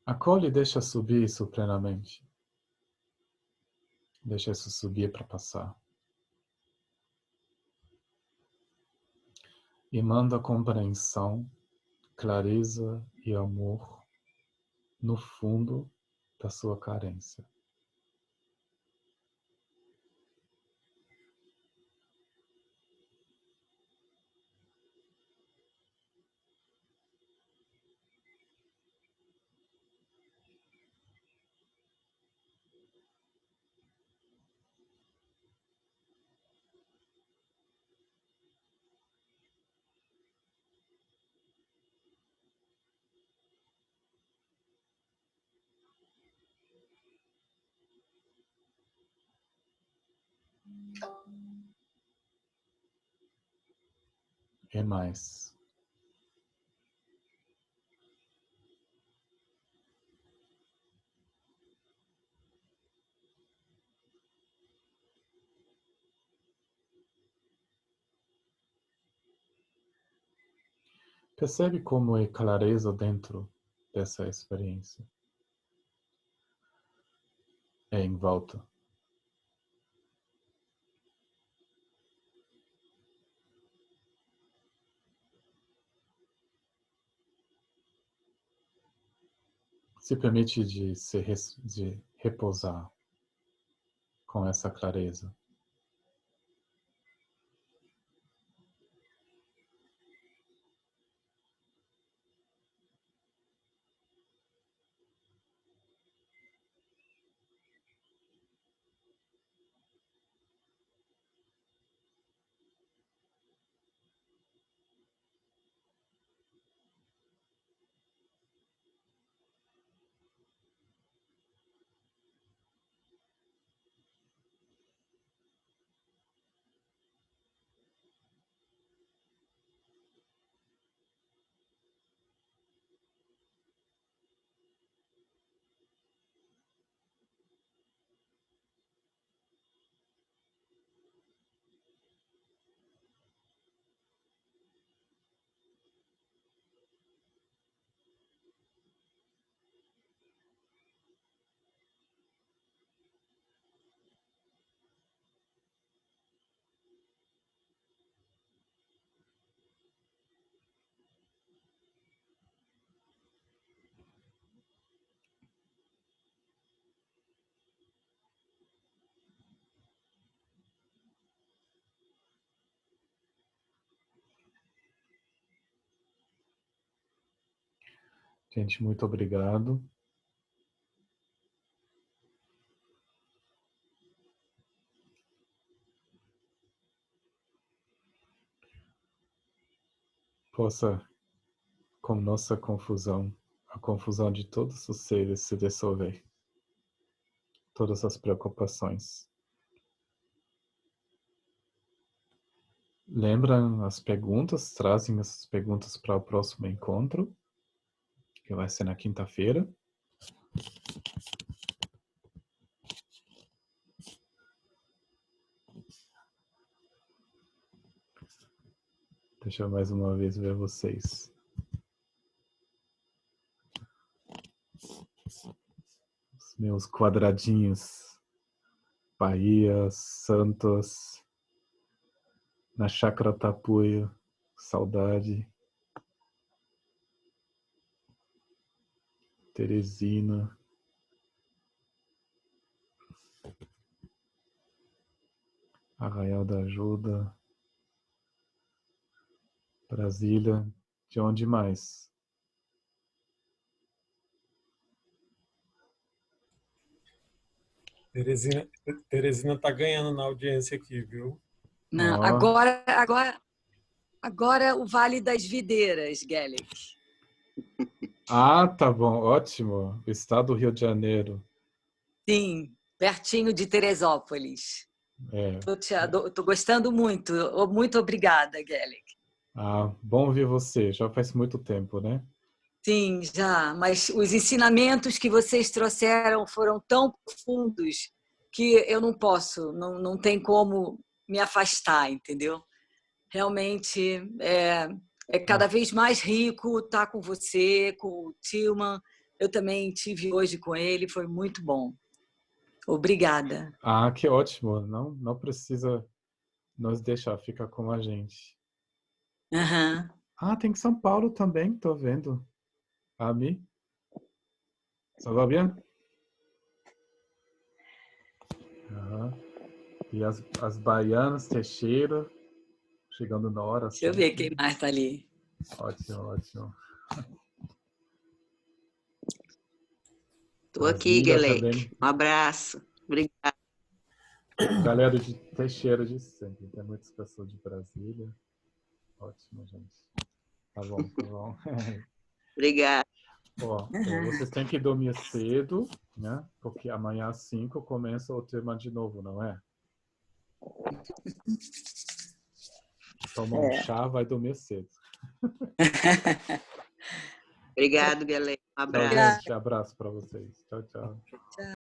Acolhe e deixa subir isso plenamente. Deixa isso subir para passar. E manda compreensão, clareza e amor no fundo da sua carência. E mais. Percebe como é clareza dentro dessa experiência. É em volta. Se permite de repousar com essa clareza. Gente, muito obrigado. Possa, com nossa confusão, a confusão de todos os seres se dissolver. Todas as preocupações. Lembram as perguntas? Trazem as perguntas para o próximo encontro, que vai ser na quinta-feira. Deixa eu mais uma vez ver vocês. Os meus quadradinhos. Bahia, Santos, na Chácara Tapuia, saudade. Teresina. Arraial da Ajuda. Brasília. De onde mais? Teresina tá ganhando na audiência aqui, viu? Não, Oh. agora o Vale das Videiras, Gellick. Ah, tá bom, ótimo. Estado do Rio de Janeiro. Sim, pertinho de Teresópolis. É. Tô gostando muito. Muito obrigada, Gellick. Ah, bom ver você. Já faz muito tempo, né? Sim, já. Mas os ensinamentos que vocês trouxeram foram tão profundos que eu não posso, não tem como me afastar, entendeu? Realmente é cada vez mais rico estar com você, com o Tillman. Eu também tive hoje com ele, foi muito bom. Obrigada. Ah, que ótimo. Não precisa nos deixar, fica com a gente. Uhum. Ah, tem São Paulo também, tô vendo. Ami? Ça va bien? Aham. E as baianas, Teixeira, chegando na hora. Deixa eu ver quem mais está ali. Ótimo, ótimo. Estou aqui, Brasília Gellick. Um abraço. Obrigada. Galera de Teixeira de sempre. Tem muitas pessoas de Brasília. Ótimo, gente. Tá bom, tá bom. Obrigada. Ó, vocês têm que dormir cedo, né? Porque amanhã às 5 começa o tema de novo, não é? Toma um chá, vai dormir cedo. Obrigado, Gellick. Um abraço. Tchau, gente. Abraço para vocês. Tchau, tchau. Tchau.